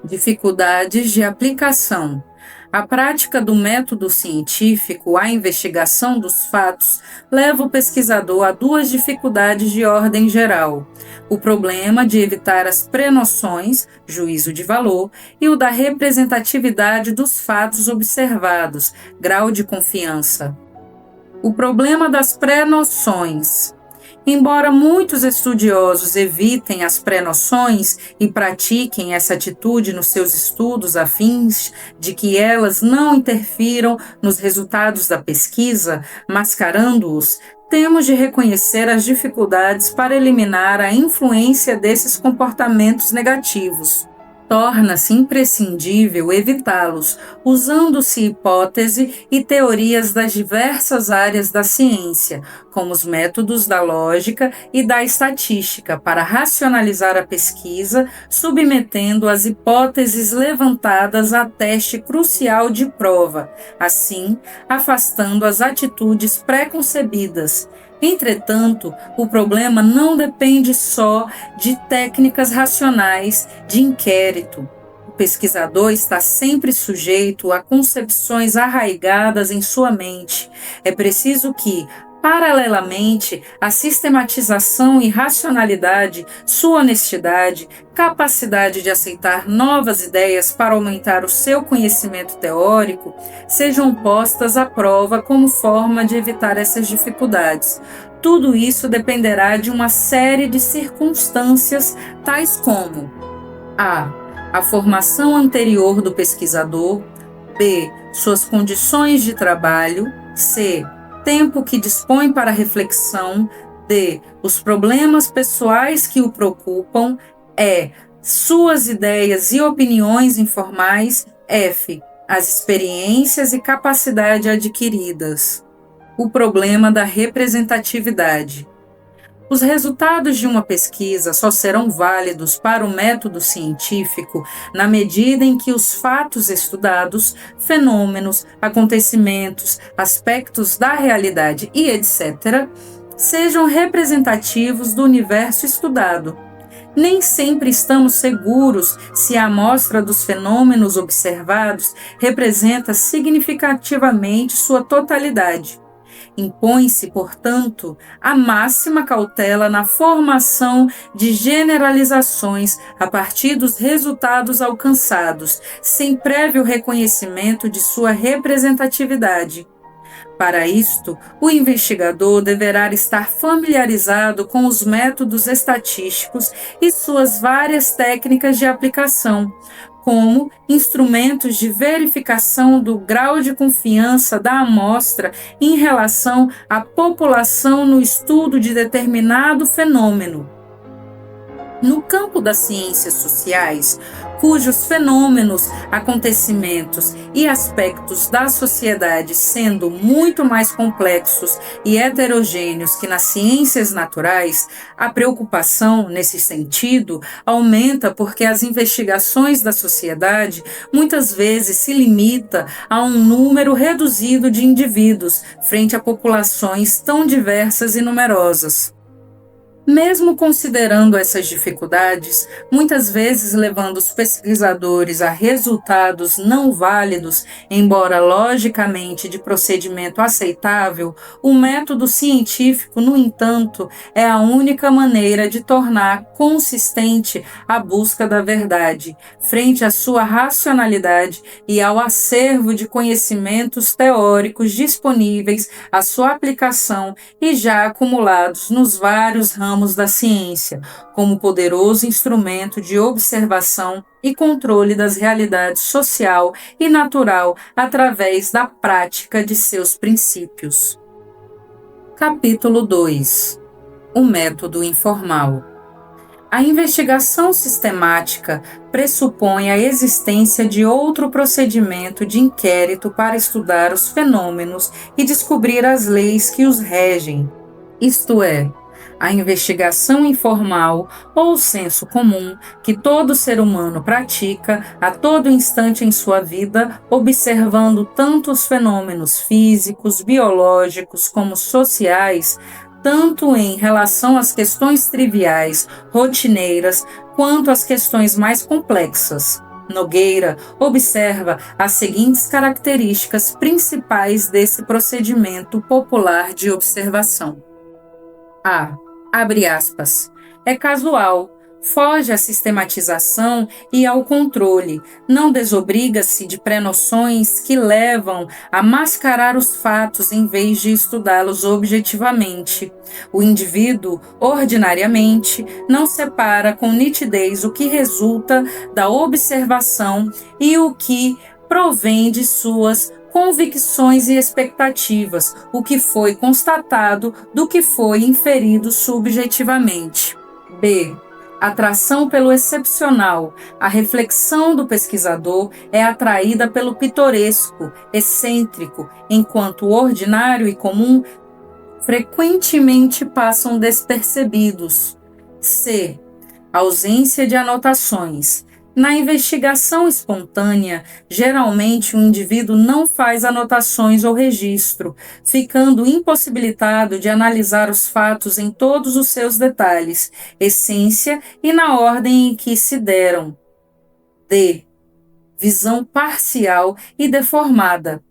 A: Dificuldades de aplicação. A prática do método científico à investigação dos fatos leva o pesquisador a duas dificuldades de ordem geral: o problema de evitar as prenoções, juízo de valor, e o da representatividade dos fatos observados, grau de confiança. O problema das prenoções. Embora muitos estudiosos evitem as pré-noções e pratiquem essa atitude nos seus estudos a fins de que elas não interfiram nos resultados da pesquisa, mascarando-os, temos de reconhecer as dificuldades para eliminar a influência desses comportamentos negativos. Torna-se imprescindível evitá-los, usando-se hipótese e teorias das diversas áreas da ciência, como os métodos da lógica e da estatística, para racionalizar a pesquisa, submetendo as hipóteses levantadas a teste crucial de prova, assim, afastando as atitudes pré-concebidas. Entretanto, o problema não depende só de técnicas racionais de inquérito. O pesquisador está sempre sujeito a concepções arraigadas em sua mente. É preciso que, paralelamente à sistematização e racionalidade, sua honestidade, capacidade de aceitar novas ideias para aumentar o seu conhecimento teórico, sejam postas à prova como forma de evitar essas dificuldades. Tudo isso dependerá de uma série de circunstâncias, tais como a formação anterior do pesquisador, b. suas condições de trabalho, c. tempo que dispõe para reflexão, d. os problemas pessoais que o preocupam, e. suas ideias e opiniões informais, f. as experiências e capacidade adquiridas. O problema da representatividade. Os resultados de uma pesquisa só serão válidos para o método científico na medida em que os fatos estudados, fenômenos, acontecimentos, aspectos da realidade e etc., sejam representativos do universo estudado. Nem sempre estamos seguros se a amostra dos fenômenos observados representa significativamente sua totalidade. Impõe-se, portanto, a máxima cautela na formação de generalizações a partir dos resultados alcançados, sem prévio reconhecimento de sua representatividade. Para isto, o investigador deverá estar familiarizado com os métodos estatísticos e suas várias técnicas de aplicação, como instrumentos de verificação do grau de confiança da amostra em relação à população no estudo de determinado fenômeno. No campo das ciências sociais, cujos fenômenos, acontecimentos e aspectos da sociedade sendo muito mais complexos e heterogêneos que nas ciências naturais, a preocupação, nesse sentido, aumenta porque as investigações da sociedade muitas vezes se limita a um número reduzido de indivíduos frente a populações tão diversas e numerosas. Mesmo considerando essas dificuldades, muitas vezes levando os pesquisadores a resultados não válidos, embora logicamente de procedimento aceitável, o método científico, no entanto, é a única maneira de tornar consistente a busca da verdade, frente à sua racionalidade e ao acervo de conhecimentos teóricos disponíveis à sua aplicação e já acumulados nos vários ramos da ciência, como poderoso instrumento de observação e controle das realidades social e natural através da prática de seus princípios. Capítulo 2. O método informal. A investigação sistemática pressupõe a existência de outro procedimento de inquérito para estudar os fenômenos e descobrir as leis que os regem, isto é, a investigação informal ou o senso comum que todo ser humano pratica a todo instante em sua vida, observando tanto os fenômenos físicos, biológicos como sociais, tanto em relação às questões triviais, rotineiras, quanto às questões mais complexas. Nogueira observa as seguintes características principais desse procedimento popular de observação. A. Abre aspas. É casual, foge à sistematização e ao controle, não desobriga-se de pré-noções que levam a mascarar os fatos em vez de estudá-los objetivamente. O indivíduo, ordinariamente, não separa com nitidez o que resulta da observação e o que provém de suas convicções e expectativas, o que foi constatado do que foi inferido subjetivamente. B. Atração pelo excepcional. A reflexão do pesquisador é atraída pelo pitoresco, excêntrico, enquanto o ordinário e comum frequentemente passam despercebidos. C. Ausência de anotações. Na investigação espontânea, geralmente o indivíduo não faz anotações ou registro, ficando impossibilitado de analisar os fatos em todos os seus detalhes, essência e na ordem em que se deram. D. Visão parcial e deformada.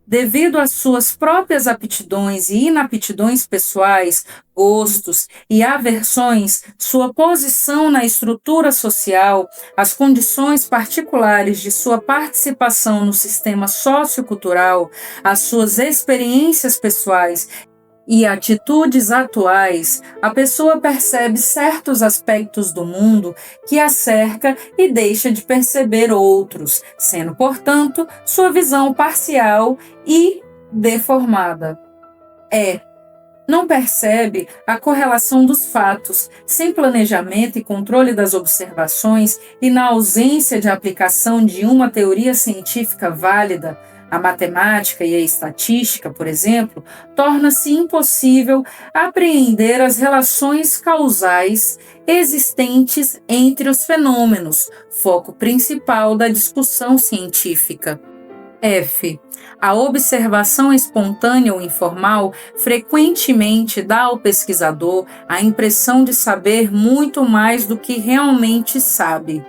A: Devido às suas próprias aptidões e inaptidões pessoais, gostos e aversões, sua posição na estrutura social, as condições particulares de sua participação no sistema sociocultural, as suas experiências pessoais e atitudes atuais, a pessoa percebe certos aspectos do mundo que a cerca e deixa de perceber outros, sendo, portanto, sua visão parcial e deformada. Não percebe a correlação dos fatos, sem planejamento e controle das observações e na ausência de aplicação de uma teoria científica válida. A matemática e a estatística, por exemplo, torna-se impossível apreender as relações causais existentes entre os fenômenos, foco principal da discussão científica. F. A observação espontânea ou informal frequentemente dá ao pesquisador a impressão de saber muito mais do que realmente sabe.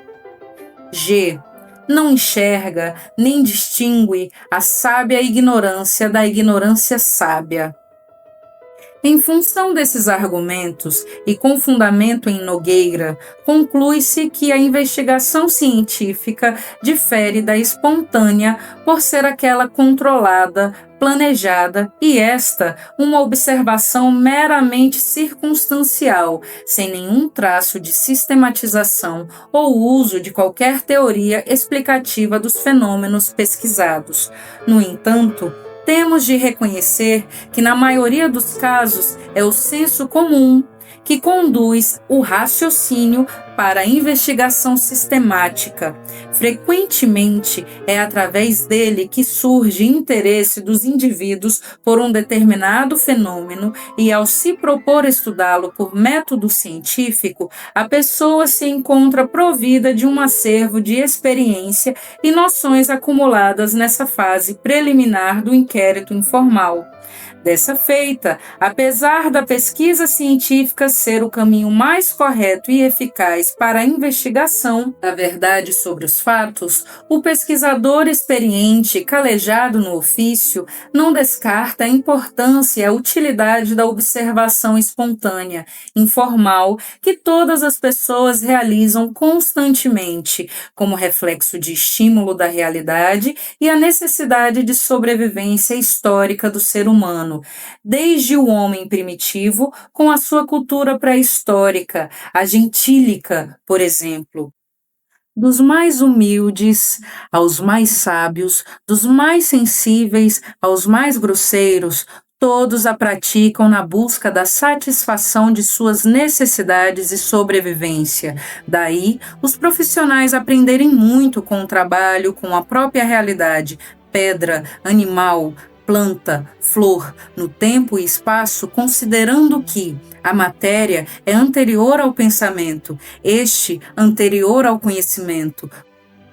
A: G. Não enxerga nem distingue a sábia ignorância da ignorância sábia. Em função desses argumentos e com fundamento em Nogueira, conclui-se que a investigação científica difere da espontânea por ser aquela controlada, planejada e esta uma observação meramente circunstancial, sem nenhum traço de sistematização ou uso de qualquer teoria explicativa dos fenômenos pesquisados. No entanto, temos de reconhecer que, na maioria dos casos, é o senso comum que conduz o raciocínio para a investigação sistemática. Frequentemente, é através dele que surge interesse dos indivíduos por um determinado fenômeno e, ao se propor estudá-lo por método científico, a pessoa se encontra provida de um acervo de experiência e noções acumuladas nessa fase preliminar do inquérito informal. Dessa feita, apesar da pesquisa científica ser o caminho mais correto e eficaz para a investigação da verdade sobre os fatos, o pesquisador experiente e calejado no ofício não descarta a importância e a utilidade da observação espontânea, informal, que todas as pessoas realizam constantemente, como reflexo de estímulo da realidade e a necessidade de sobrevivência histórica do ser humano, desde o homem primitivo com a sua cultura pré-histórica, a gentílica, por exemplo. Dos mais humildes aos mais sábios, dos mais sensíveis aos mais grosseiros, Todos a praticam na busca da satisfação de suas necessidades e sobrevivência. Daí, os profissionais aprenderem muito com o trabalho, com a própria realidade, pedra, animal, planta, flor, no tempo e espaço, considerando que a matéria é anterior ao pensamento, este anterior ao conhecimento.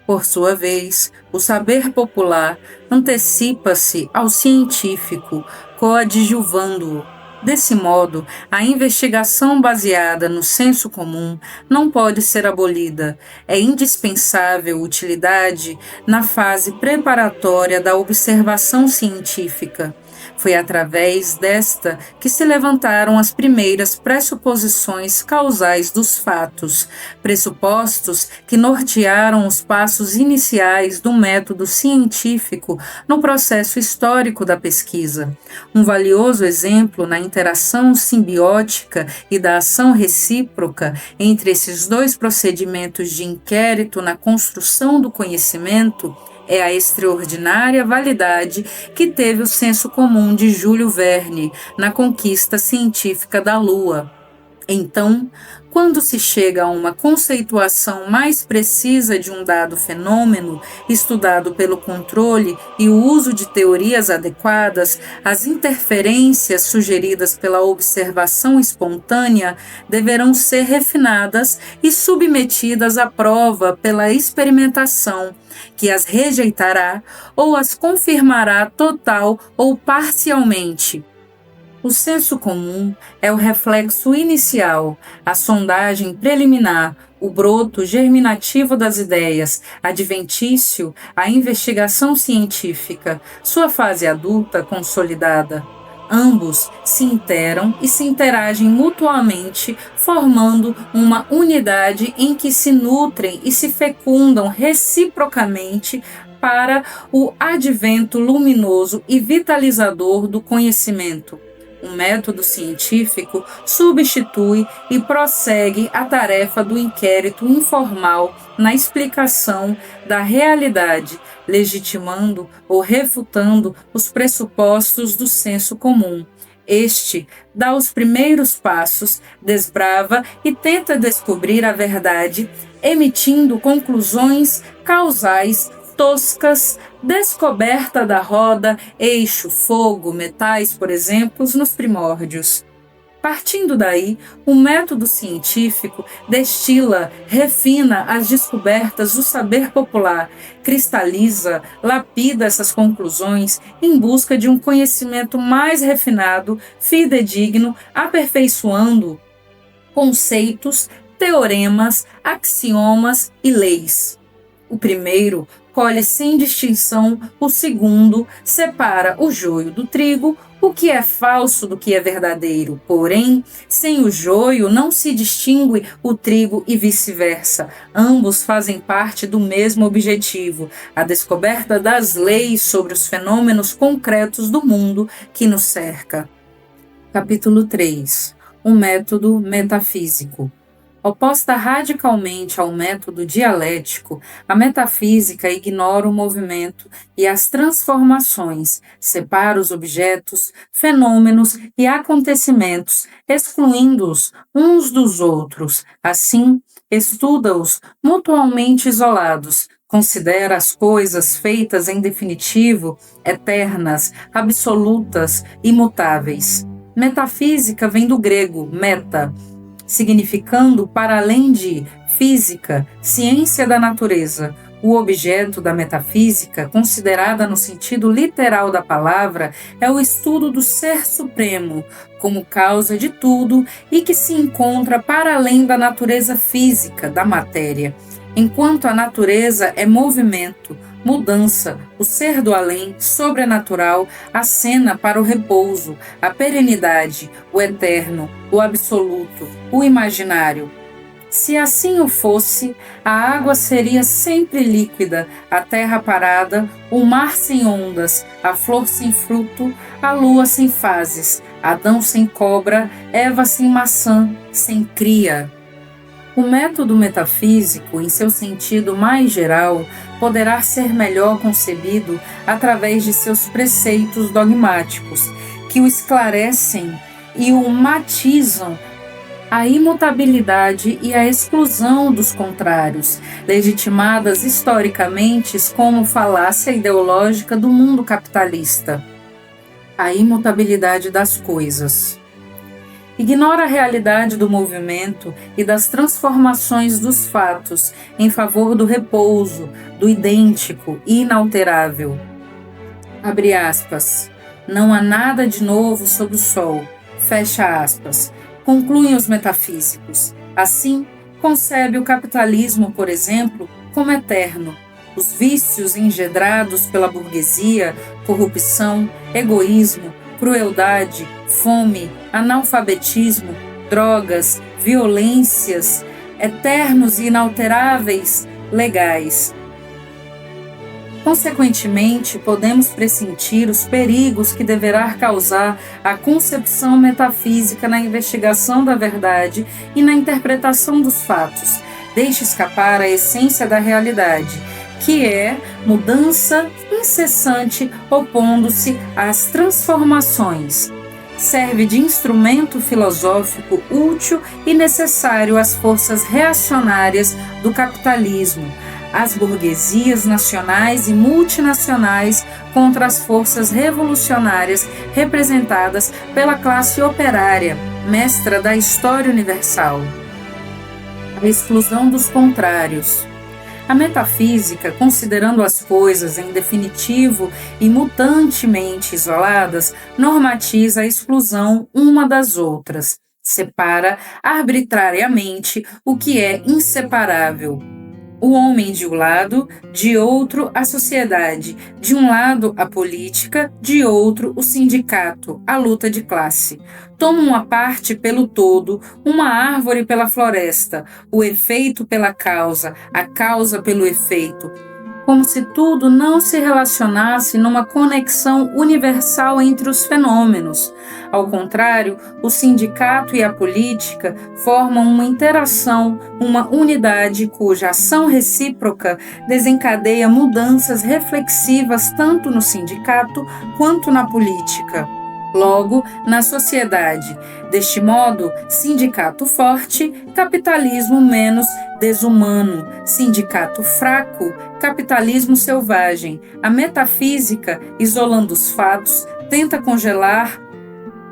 A: Por sua vez, o saber popular antecipa-se ao científico, coadjuvando-o. Desse modo, a investigação baseada no senso comum não pode ser abolida. É indispensável utilidade na fase preparatória da observação científica. Foi através desta que se levantaram as primeiras pressuposições causais dos fatos, pressupostos que nortearam os passos iniciais do método científico no processo histórico da pesquisa. Um valioso exemplo na interação simbiótica e da ação recíproca entre esses dois procedimentos de inquérito na construção do conhecimento é a extraordinária validade que teve o senso comum de Júlio Verne na conquista científica da Lua. Então, quando se chega a uma conceituação mais precisa de um dado fenômeno, estudado pelo controle e o uso de teorias adequadas, as interferências sugeridas pela observação espontânea deverão ser refinadas e submetidas à prova pela experimentação, que as rejeitará ou as confirmará total ou parcialmente. O senso comum é o reflexo inicial, a sondagem preliminar, o broto germinativo das ideias, adventício, a investigação científica, sua fase adulta consolidada. Ambos se interam e se interagem mutuamente, formando uma unidade em que se nutrem e se fecundam reciprocamente para o advento luminoso e vitalizador do conhecimento. O método científico substitui e prossegue a tarefa do inquérito informal na explicação da realidade, legitimando ou refutando os pressupostos do senso comum. Este dá os primeiros passos, desbrava e tenta descobrir a verdade, emitindo conclusões causais toscas, descoberta da roda, eixo, fogo, metais, por exemplo, nos primórdios. Partindo daí, o método científico destila, refina as descobertas do saber popular, cristaliza, lapida essas conclusões em busca de um conhecimento mais refinado, fidedigno, aperfeiçoando conceitos, teoremas, axiomas e leis. O primeiro colhe sem distinção, o segundo separa o joio do trigo, o que é falso do que é verdadeiro. Porém, sem o joio não se distingue o trigo e vice-versa. Ambos fazem parte do mesmo objetivo, a descoberta das leis sobre os fenômenos concretos do mundo que nos cerca. Capítulo 3. O método metafísico. Oposta radicalmente ao método dialético, a metafísica ignora o movimento e as transformações, separa os objetos, fenômenos e acontecimentos, excluindo-os uns dos outros. Assim, estuda-os mutuamente isolados, considera as coisas feitas em definitivo, eternas, absolutas, imutáveis. Metafísica vem do grego meta, significando para além de física, ciência da natureza. O objeto da metafísica, considerada no sentido literal da palavra, é o estudo do Ser Supremo, como causa de tudo e que se encontra para além da natureza física, da matéria. Enquanto a natureza é movimento, mudança, o ser do além, sobrenatural, acena para o repouso, a perenidade, o eterno, o absoluto, o imaginário. Se assim o fosse, a água seria sempre líquida, a terra parada, o mar sem ondas, a flor sem fruto, a lua sem fases, Adão sem cobra, Eva sem maçã, sem cria. O método metafísico, em seu sentido mais geral, poderá ser melhor concebido através de seus preceitos dogmáticos, que o esclarecem e o matizam a imutabilidade e a exclusão dos contrários, legitimadas historicamente como falácia ideológica do mundo capitalista. A imutabilidade das coisas. Ignora a realidade do movimento e das transformações dos fatos em favor do repouso, do idêntico e inalterável. Abre aspas. Não há nada de novo sob o sol. Fecha aspas. Concluem os metafísicos. Assim, concebe o capitalismo, por exemplo, como eterno. Os vícios engendrados pela burguesia, corrupção, egoísmo, crueldade, fome, analfabetismo, drogas, violências, eternos e inalteráveis, legais. Consequentemente, podemos pressentir os perigos que deverá causar a concepção metafísica na investigação da verdade e na interpretação dos fatos. Deixe escapar a essência da realidade, que é mudança incessante opondo-se às transformações. Serve de instrumento filosófico útil e necessário às forças reacionárias do capitalismo, às burguesias nacionais e multinacionais contra as forças revolucionárias representadas pela classe operária, mestra da história universal. A exclusão dos contrários. A metafísica, considerando as coisas em definitivo e mutantemente isoladas, normatiza a exclusão uma das outras, separa arbitrariamente o que é inseparável. O homem de um lado, de outro a sociedade, de um lado a política, de outro o sindicato, a luta de classe. Tomam a parte pelo todo, uma árvore pela floresta, o efeito pela causa, a causa pelo efeito, como se tudo não se relacionasse numa conexão universal entre os fenômenos. Ao contrário, o sindicato e a política formam uma interação, uma unidade cuja ação recíproca desencadeia mudanças reflexivas tanto no sindicato quanto na política. Logo, na sociedade. Deste modo, sindicato forte, capitalismo menos desumano, sindicato fraco, capitalismo selvagem. A metafísica, isolando os fatos, tenta congelar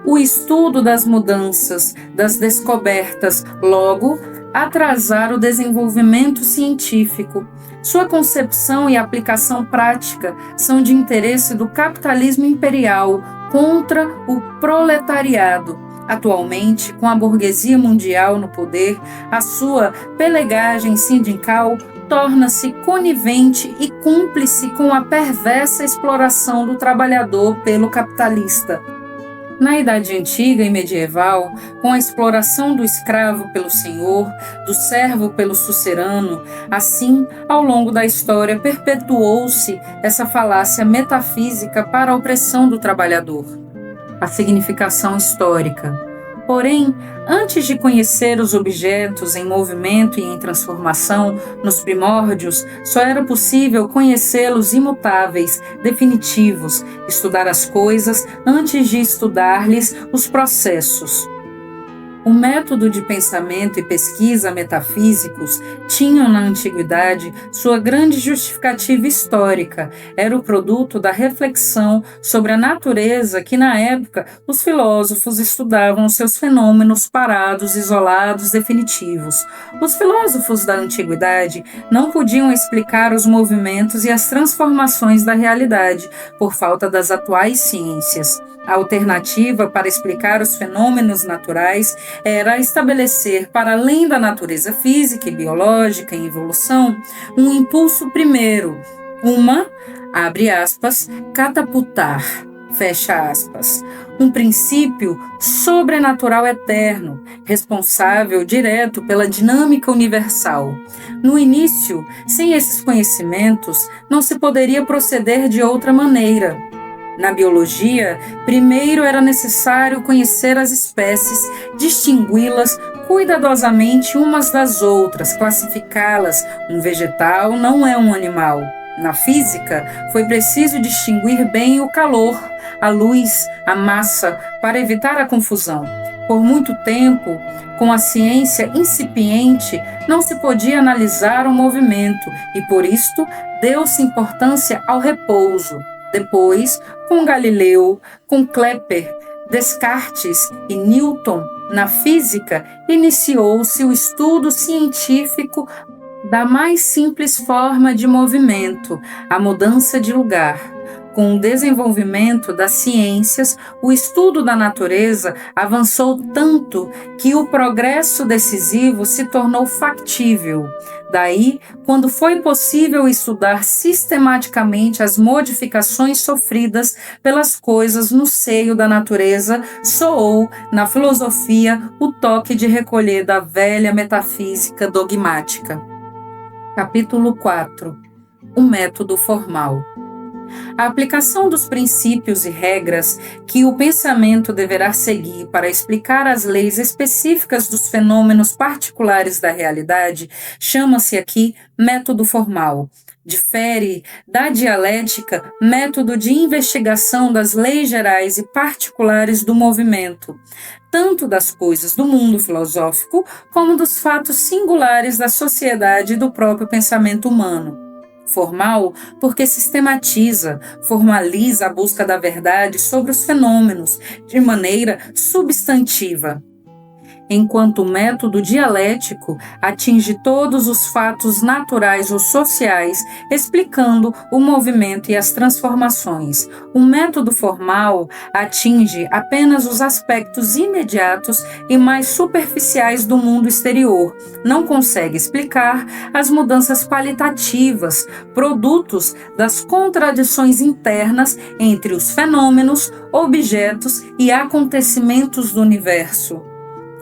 A: o estudo das mudanças, das descobertas, logo, atrasar o desenvolvimento científico. Sua concepção e aplicação prática são de interesse do capitalismo imperial contra o proletariado. Atualmente, com a burguesia mundial no poder, a sua pelegagem sindical torna-se conivente e cúmplice com a perversa exploração do trabalhador pelo capitalista. Na Idade Antiga e Medieval, com a exploração do escravo pelo senhor, do servo pelo sucerano, assim, ao longo da história, perpetuou-se essa falácia metafísica para a opressão do trabalhador. A significação histórica. Porém, antes de conhecer os objetos em movimento e em transformação, nos primórdios, só era possível conhecê-los imutáveis, definitivos, estudar as coisas antes de estudar-lhes os processos. O método de pensamento e pesquisa metafísicos tinham na antiguidade sua grande justificativa histórica. Era o produto da reflexão sobre a natureza que, na época, os filósofos estudavam seus fenômenos parados, isolados, definitivos. Os filósofos da antiguidade não podiam explicar os movimentos e as transformações da realidade por falta das atuais ciências. A alternativa para explicar os fenômenos naturais era estabelecer, para além da natureza física e biológica em evolução, um impulso primeiro, abre aspas, catapultar, fecha aspas, um princípio sobrenatural eterno, responsável direto pela dinâmica universal. No início, sem esses conhecimentos, não se poderia proceder de outra maneira. Na biologia, primeiro era necessário conhecer as espécies, distingui-las cuidadosamente umas das outras, classificá-las. Um vegetal não é um animal. Na física, foi preciso distinguir bem o calor, a luz, a massa, para evitar a confusão. Por muito tempo, com a ciência incipiente, não se podia analisar o movimento e, por isto, deu-se importância ao repouso. Depois, com Galileu, com Kepler, Descartes e Newton, na física, iniciou-se o estudo científico da mais simples forma de movimento, a mudança de lugar. Com o desenvolvimento das ciências, o estudo da natureza avançou tanto que o progresso decisivo se tornou factível. Daí, quando foi possível estudar sistematicamente as modificações sofridas pelas coisas no seio da natureza, soou, na filosofia, o toque de recolher da velha metafísica dogmática. Capítulo 4. O método formal. A aplicação dos princípios e regras que o pensamento deverá seguir para explicar as leis específicas dos fenômenos particulares da realidade chama-se aqui método formal. Difere da dialética, método de investigação das leis gerais e particulares do movimento, tanto das coisas do mundo filosófico como dos fatos singulares da sociedade e do próprio pensamento humano. Formal, porque sistematiza, formaliza a busca da verdade sobre os fenômenos de maneira substantiva, enquanto o método dialético atinge todos os fatos naturais ou sociais, explicando o movimento e as transformações. O método formal atinge apenas os aspectos imediatos e mais superficiais do mundo exterior, não consegue explicar as mudanças qualitativas, produtos das contradições internas entre os fenômenos, objetos e acontecimentos do universo.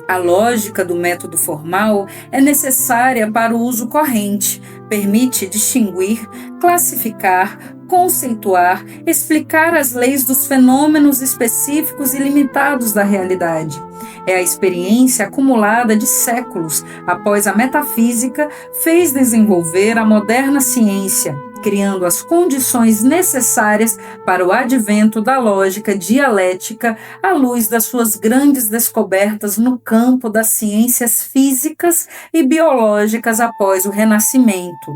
A: A lógica do método formal é necessária para o uso corrente, permite distinguir, classificar, conceituar, explicar as leis dos fenômenos específicos e limitados da realidade. É a experiência acumulada de séculos após a metafísica fez desenvolver a moderna ciência, criando as condições necessárias para o advento da lógica dialética à luz das suas grandes descobertas no campo das ciências físicas e biológicas após o Renascimento.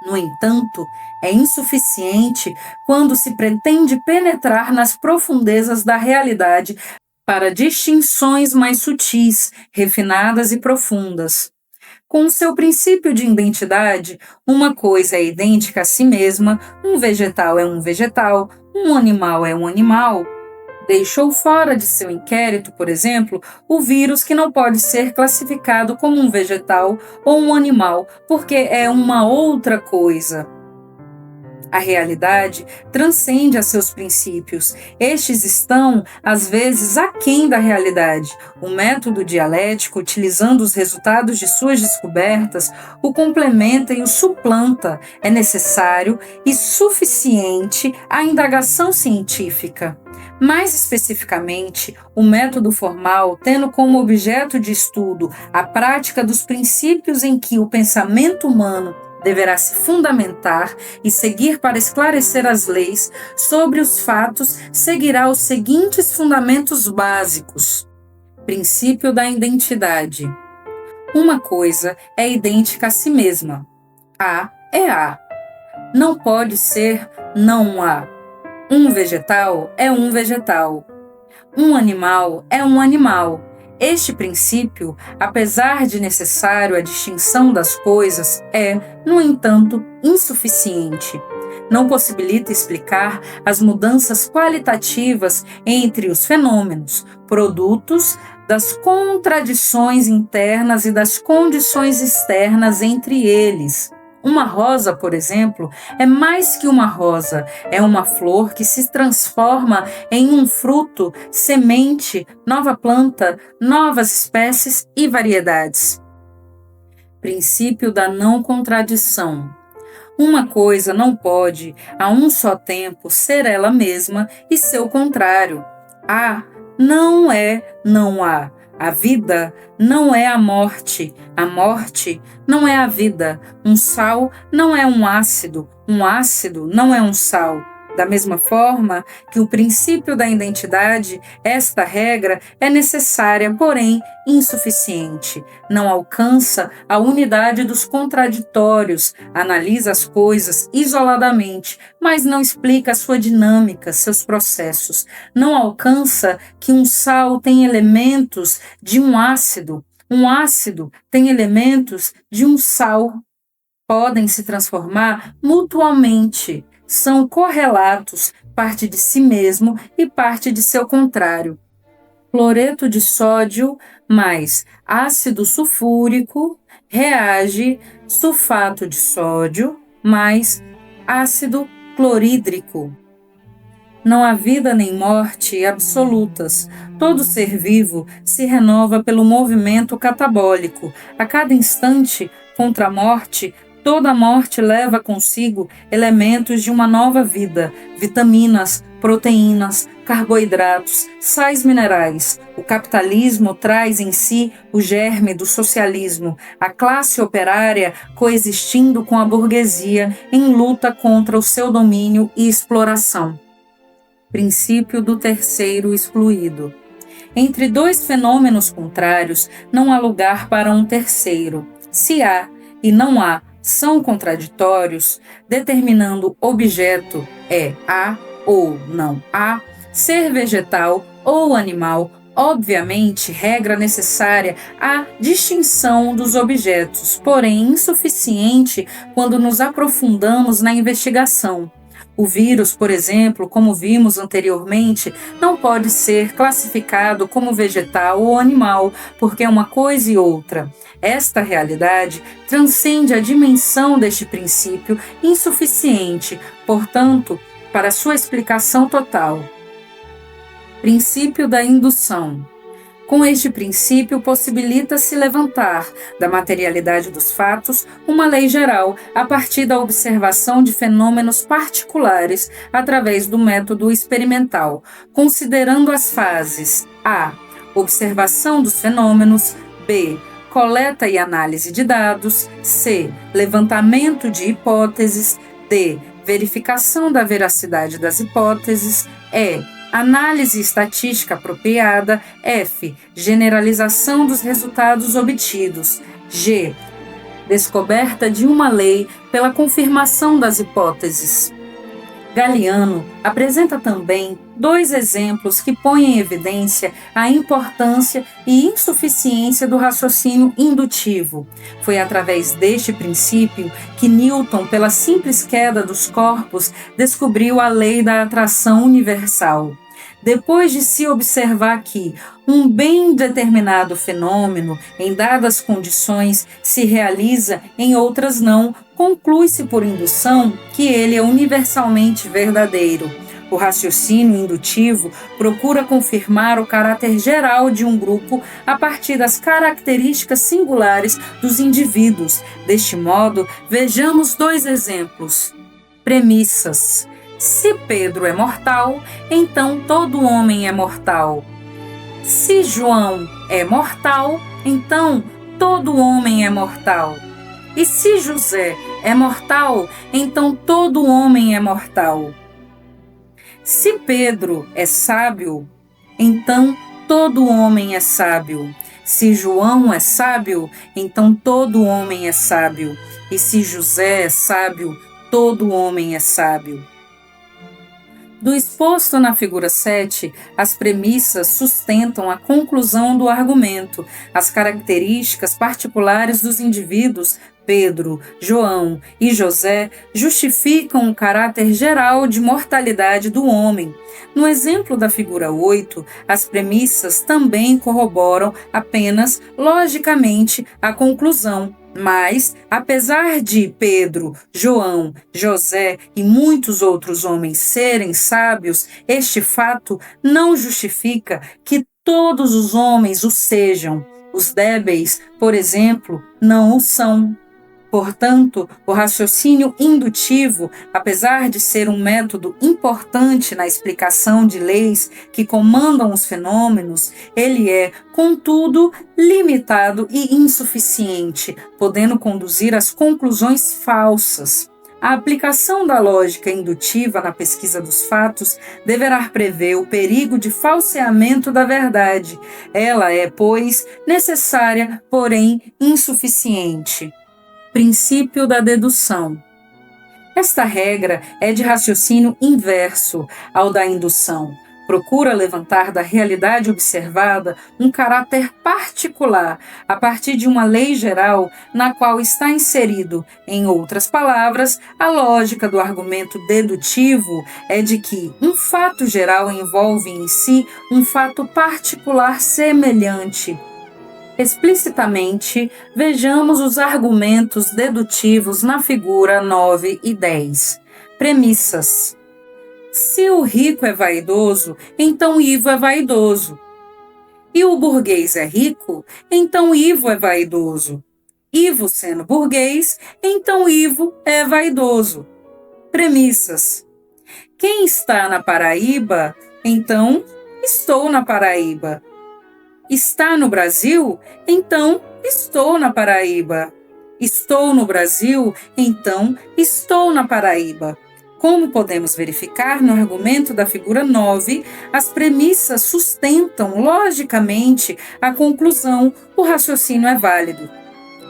A: No entanto, é insuficiente quando se pretende penetrar nas profundezas da realidade para distinções mais sutis, refinadas e profundas. Com o seu princípio de identidade, uma coisa é idêntica a si mesma, um vegetal é um vegetal, um animal é um animal. Deixou fora de seu inquérito, por exemplo, o vírus que não pode ser classificado como um vegetal ou um animal, porque é uma outra coisa. A realidade transcende a seus princípios. Estes estão, às vezes, aquém da realidade. O método dialético, utilizando os resultados de suas descobertas, o complementa e o suplanta. É necessário e suficiente a indagação científica. Mais especificamente, o método formal, tendo como objeto de estudo a prática dos princípios em que o pensamento humano deverá se fundamentar e seguir para esclarecer as leis sobre os fatos, seguirá os seguintes fundamentos básicos. Princípio da identidade. Uma coisa é idêntica a si mesma. A é A. Não pode ser não A. Um vegetal é um vegetal. Um animal é um animal. Este princípio, apesar de necessário à distinção das coisas, é, no entanto, insuficiente. Não possibilita explicar as mudanças qualitativas entre os fenômenos, produtos das contradições internas e das condições externas entre eles. Uma rosa, por exemplo, é mais que uma rosa, é uma flor que se transforma em um fruto, semente, nova planta, novas espécies e variedades. Princípio da não contradição. Uma coisa não pode, a um só tempo, ser ela mesma e seu contrário. A não é não há. A vida não é a morte não é a vida. Um sal não é um ácido não é um sal. Da mesma forma que o princípio da identidade, esta regra é necessária, porém insuficiente. Não alcança a unidade dos contraditórios, analisa as coisas isoladamente, mas não explica a sua dinâmica, seus processos. Não alcança que um sal tem elementos de um ácido tem elementos de um sal. Podem se transformar mutuamente. São correlatos, parte de si mesmo e parte de seu contrário. Cloreto de sódio mais ácido sulfúrico reage sulfato de sódio mais ácido clorídrico. Não há vida nem morte absolutas. Todo ser vivo se renova pelo movimento catabólico. A cada instante, contra a morte, toda morte leva consigo elementos de uma nova vida, vitaminas, proteínas, carboidratos, sais minerais. O capitalismo traz em si o germe do socialismo, a classe operária coexistindo com a burguesia em luta contra o seu domínio e exploração. Princípio do terceiro excluído. Entre dois fenômenos contrários, não há lugar para um terceiro. Se há e não há são contraditórios, determinando objeto é há ou não há, ser vegetal ou animal, obviamente, regra necessária a distinção dos objetos, porém insuficiente quando nos aprofundamos na investigação. O vírus, por exemplo, como vimos anteriormente, não pode ser classificado como vegetal ou animal, porque é uma coisa e outra. Esta realidade transcende a dimensão deste princípio insuficiente, portanto, para sua explicação total. Princípio da indução. Com este princípio, possibilita-se levantar, da materialidade dos fatos, uma lei geral a partir da observação de fenômenos particulares através do método experimental, considerando as fases a. Observação dos fenômenos, b. Coleta e análise de dados, c. Levantamento de hipóteses, d. Verificação da veracidade das hipóteses, e. Análise estatística apropriada. F. Generalização dos resultados obtidos. G. Descoberta de uma lei pela confirmação das hipóteses. Galiano apresenta também dois exemplos que põem em evidência a importância e insuficiência do raciocínio indutivo. Foi através deste princípio que Newton, pela simples queda dos corpos, descobriu a lei da atração universal. Depois de se observar que um bem determinado fenômeno, em dadas condições, se realiza, em outras não, conclui-se por indução que ele é universalmente verdadeiro. O raciocínio indutivo procura confirmar o caráter geral de um grupo a partir das características singulares dos indivíduos. Deste modo, vejamos dois exemplos. Premissas. Se Pedro é mortal, então todo homem é mortal. Se João é mortal, então todo homem é mortal. E se José é mortal, então todo homem é mortal. Se Pedro é sábio, então todo homem é sábio. Se João é sábio, então todo homem é sábio. E se José é sábio, todo homem é sábio. Do exposto na figura 7, as premissas sustentam a conclusão do argumento. As características particulares dos indivíduos, Pedro, João e José, justificam o caráter geral de mortalidade do homem. No exemplo da figura 8, as premissas também corroboram apenas logicamente a conclusão. Mas, apesar de Pedro, João, José e muitos outros homens serem sábios, este fato não justifica que todos os homens o sejam. Os débeis, por exemplo, não o são. Portanto, o raciocínio indutivo, apesar de ser um método importante na explicação de leis que comandam os fenômenos, ele é, contudo, limitado e insuficiente, podendo conduzir às conclusões falsas. A aplicação da lógica indutiva na pesquisa dos fatos deverá prever o perigo de falseamento da verdade. Ela é, pois, necessária, porém insuficiente. Princípio da dedução. Esta regra é de raciocínio inverso ao da indução. Procura levantar da realidade observada um caráter particular a partir de uma lei geral na qual está inserido, em outras palavras, a lógica do argumento dedutivo é de que um fato geral envolve em si um fato particular semelhante. Explicitamente, vejamos os argumentos dedutivos na figura 9 e 10. Premissas. Se o rico é vaidoso, então Ivo é vaidoso. E o burguês é rico, então Ivo é vaidoso. Ivo sendo burguês, então Ivo é vaidoso. Premissas. Quem está na Paraíba, então estou na Paraíba. Está no Brasil? Então, estou na Paraíba. Estou no Brasil? Então, estou na Paraíba. Como podemos verificar no argumento da figura 9, as premissas sustentam logicamente a conclusão, o raciocínio é válido.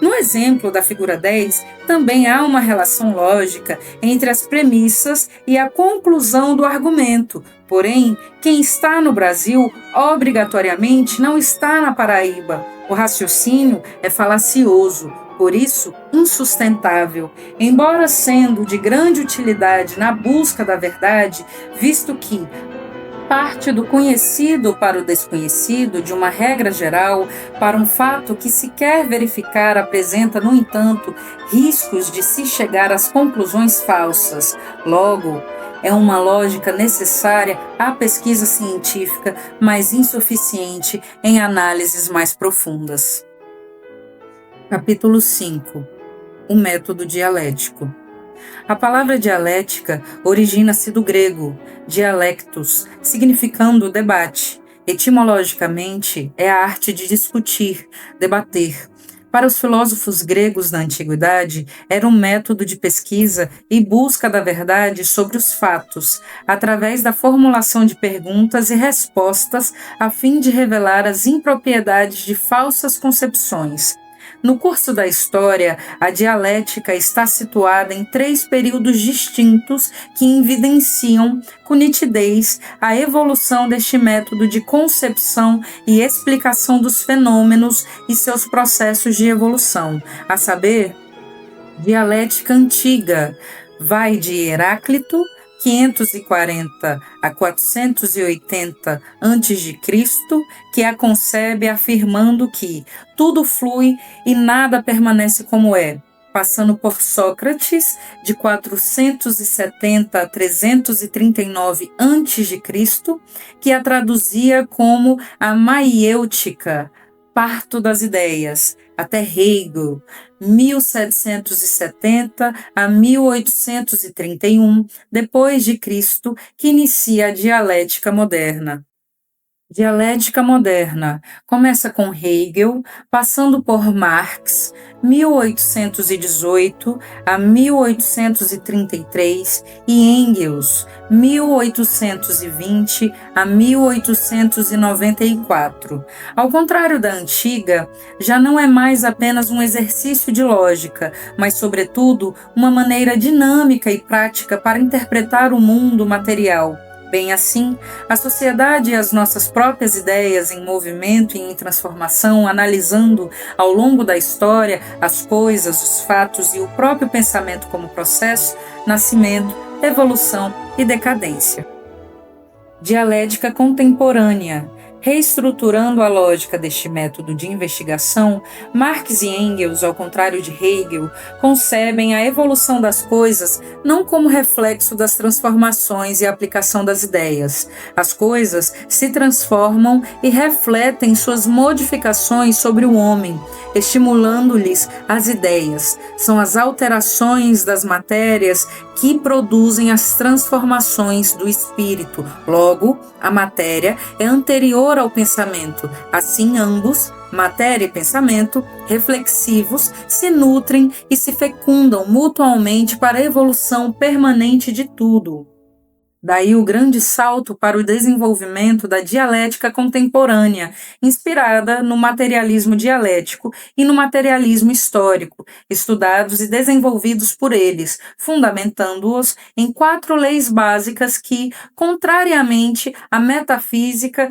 A: No exemplo da figura 10, também há uma relação lógica entre as premissas e a conclusão do argumento. Porém, quem está no Brasil obrigatoriamente não está na Paraíba. O raciocínio é falacioso, por isso insustentável, embora sendo de grande utilidade na busca da verdade, visto que parte do conhecido para o desconhecido, de uma regra geral, para um fato que se quer verificar, apresenta, no entanto, riscos de se chegar às conclusões falsas. Logo, é uma lógica necessária à pesquisa científica, mas insuficiente em análises mais profundas. Capítulo 5. O método dialético. A palavra dialética origina-se do grego dialectos, significando debate. Etimologicamente, é a arte de discutir, debater. Para os filósofos gregos da antiguidade, era um método de pesquisa e busca da verdade sobre os fatos, através da formulação de perguntas e respostas, a fim de revelar as impropriedades de falsas concepções. No curso da história, a dialética está situada em 3 períodos distintos que evidenciam com nitidez a evolução deste método de concepção e explicação dos fenômenos e seus processos de evolução, a saber, dialética antiga, vai de Heráclito, 540 a 480 a.C., que a concebe afirmando que tudo flui e nada permanece como é, passando por Sócrates, de 470 a 339 a.C., que a traduzia como a maiêutica, parto das ideias, até Hegel, 1770 a 1831 depois de Cristo, que inicia a dialética moderna. Dialética moderna começa com Hegel, passando por Marx, 1818 a 1833, e Engels, 1820 a 1894. Ao contrário da antiga, já não é mais apenas um exercício de lógica, mas, sobretudo, uma maneira dinâmica e prática para interpretar o mundo material. Bem assim, a sociedade e as nossas próprias ideias em movimento e em transformação, analisando ao longo da história as coisas, os fatos e o próprio pensamento como processo, nascimento, evolução e decadência. Dialética contemporânea, Reestruturando a lógica deste método de investigação, Marx e Engels, ao contrário de Hegel, concebem a evolução das coisas não como reflexo das transformações e aplicação das ideias. As coisas se transformam e refletem suas modificações sobre o homem, estimulando-lhes as ideias. São as alterações das matérias que produzem as transformações do espírito. Logo, a matéria é anterior ao pensamento. Assim, ambos, matéria e pensamento, reflexivos, se nutrem e se fecundam mutuamente para a evolução permanente de tudo. Daí o grande salto para o desenvolvimento da dialética contemporânea, inspirada no materialismo dialético e no materialismo histórico, estudados e desenvolvidos por eles, fundamentando-os em 4 leis básicas que, contrariamente à metafísica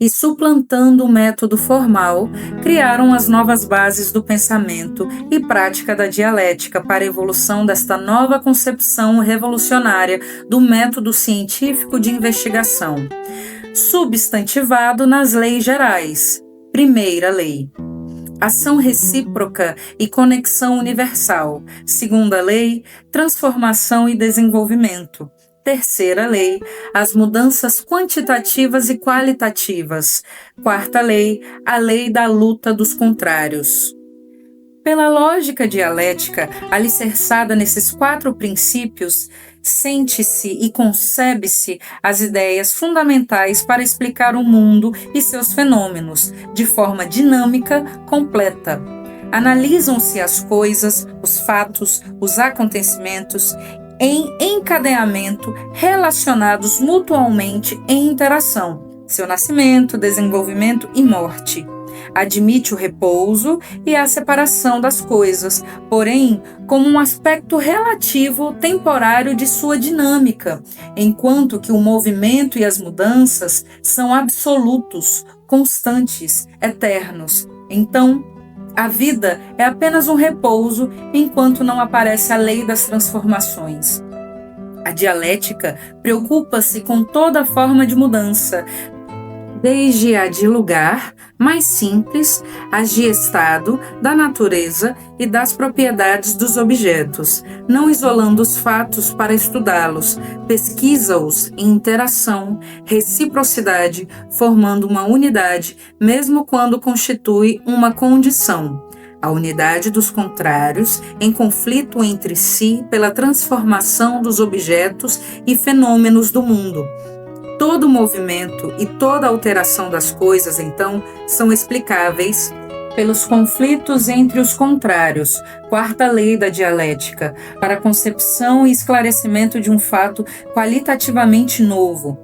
A: e suplantando o método formal, criaram as novas bases do pensamento e prática da dialética para a evolução desta nova concepção revolucionária do método científico de investigação. Substantivado nas leis gerais. Primeira lei: ação recíproca e conexão universal. Segunda lei: transformação e desenvolvimento. Terceira lei: as mudanças quantitativas e qualitativas. Quarta lei: a lei da luta dos contrários. Pela lógica dialética, alicerçada nesses 4 princípios, sente-se e concebe-se as ideias fundamentais para explicar o mundo e seus fenômenos, de forma dinâmica, completa. Analisam-se as coisas, os fatos, os acontecimentos, em encadeamento, relacionados mutualmente em interação, seu nascimento, desenvolvimento e morte. Admite o repouso e a separação das coisas, porém, como um aspecto relativo temporário de sua dinâmica, enquanto que o movimento e as mudanças são absolutos, constantes, eternos. Então, a vida é apenas um repouso enquanto não aparece a lei das transformações. A dialética preocupa-se com toda forma de mudança, desde a de lugar, mais simples, as de estado, da natureza e das propriedades dos objetos, não isolando os fatos para estudá-los, pesquisa-os em interação, reciprocidade, formando uma unidade, mesmo quando constitui uma condição. A unidade dos contrários, em conflito entre si pela transformação dos objetos e fenômenos do mundo. Todo movimento e toda alteração das coisas, então, são explicáveis pelos conflitos entre os contrários, 4ª lei da dialética, para a concepção e esclarecimento de um fato qualitativamente novo.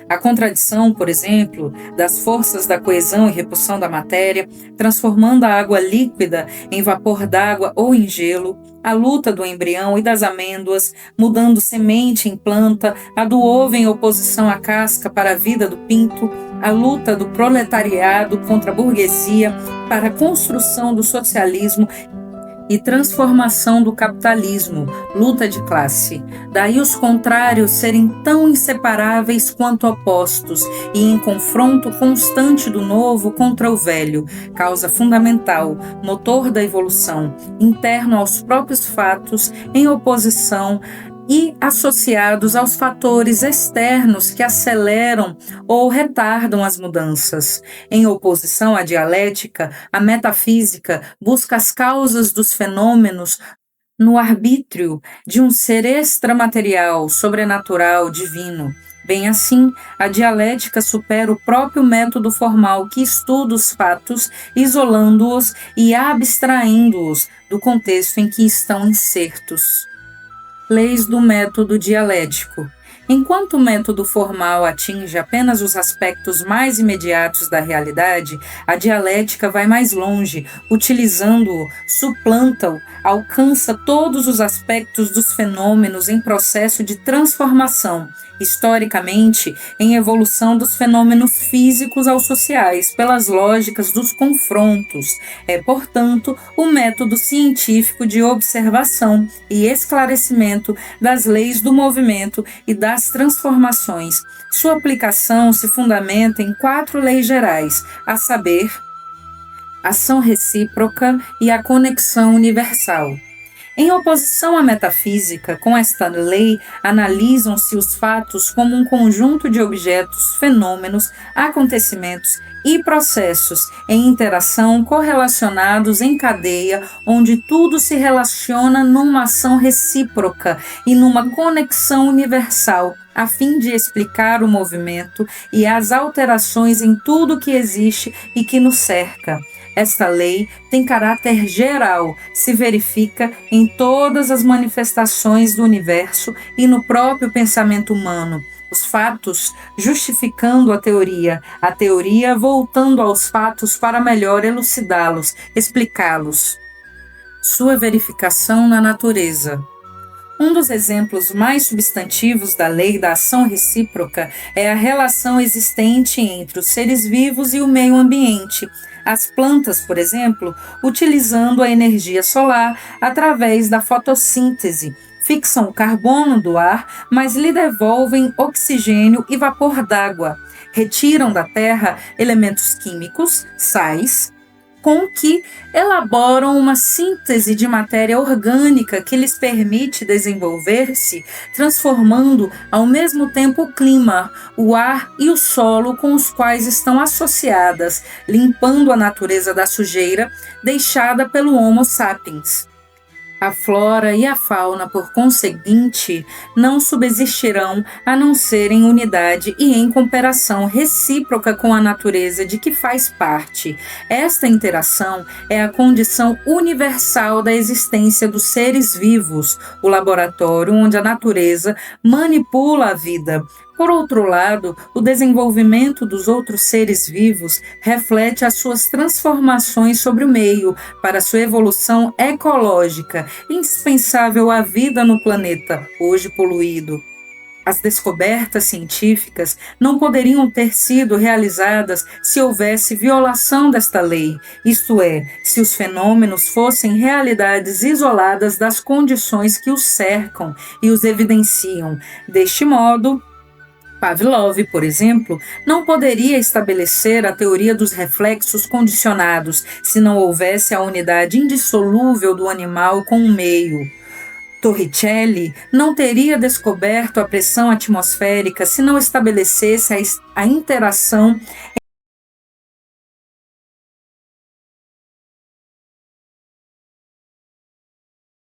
A: A contradição, por exemplo, das forças da coesão e repulsão da matéria, transformando a água líquida em vapor d'água ou em gelo, a luta do embrião e das amêndoas, mudando semente em planta, a do ovo em oposição à casca para a vida do pinto, a luta do proletariado contra a burguesia para a construção do socialismo e transformação do capitalismo, luta de classe. Daí os contrários serem tão inseparáveis quanto opostos e em confronto constante do novo contra o velho, causa fundamental, motor da evolução, interno aos próprios fatos, em oposição e associados aos fatores externos que aceleram ou retardam as mudanças. Em oposição à dialética, a metafísica busca as causas dos fenômenos no arbítrio de um ser extramaterial, sobrenatural, divino. Bem assim, a dialética supera o próprio método formal que estuda os fatos, isolando-os e abstraindo-os do contexto em que estão insertos. Leis do método dialético. Enquanto o método formal atinge apenas os aspectos mais imediatos da realidade, a dialética vai mais longe, utilizando-o, suplanta-o, alcança todos os aspectos dos fenômenos em processo de transformação historicamente, em evolução dos fenômenos físicos aos sociais, pelas lógicas dos confrontos. É, portanto, o método científico de observação e esclarecimento das leis do movimento e das transformações. Sua aplicação se fundamenta em 4 leis gerais, a saber, ação recíproca e a conexão universal. Em oposição à metafísica, com esta lei, analisam-se os fatos como um conjunto de objetos, fenômenos, acontecimentos e processos em interação correlacionados em cadeia, onde tudo se relaciona numa ação recíproca e numa conexão universal, a fim de explicar o movimento e as alterações em tudo que existe e que nos cerca. Esta lei tem caráter geral, se verifica em todas as manifestações do universo e no próprio pensamento humano. Os fatos justificando a teoria voltando aos fatos para melhor elucidá-los, explicá-los. Sua verificação na natureza. Um dos exemplos mais substantivos da lei da ação recíproca é a relação existente entre os seres vivos e o meio ambiente. As plantas, por exemplo, utilizando a energia solar através da fotossíntese, fixam o carbono do ar, mas lhe devolvem oxigênio e vapor d'água. Retiram da terra elementos químicos, sais, com que elaboram uma síntese de matéria orgânica que lhes permite desenvolver-se, transformando ao mesmo tempo o clima, o ar e o solo com os quais estão associadas, limpando a natureza da sujeira deixada pelo Homo sapiens. A flora e a fauna, por conseguinte, não subsistirão a não ser em unidade e em cooperação recíproca com a natureza de que faz parte. Esta interação é a condição universal da existência dos seres vivos, o laboratório onde a natureza manipula a vida. Por outro lado, o desenvolvimento dos outros seres vivos reflete as suas transformações sobre o meio, para sua evolução ecológica, indispensável à vida no planeta, hoje poluído. As descobertas científicas não poderiam ter sido realizadas se houvesse violação desta lei, isto é, se os fenômenos fossem realidades isoladas das condições que os cercam e os evidenciam. Deste modo, Pavlov, por exemplo, não poderia estabelecer a teoria dos reflexos condicionados se não houvesse a unidade indissolúvel do animal com o meio. Torricelli não teria descoberto a pressão atmosférica se não estabelecesse a interação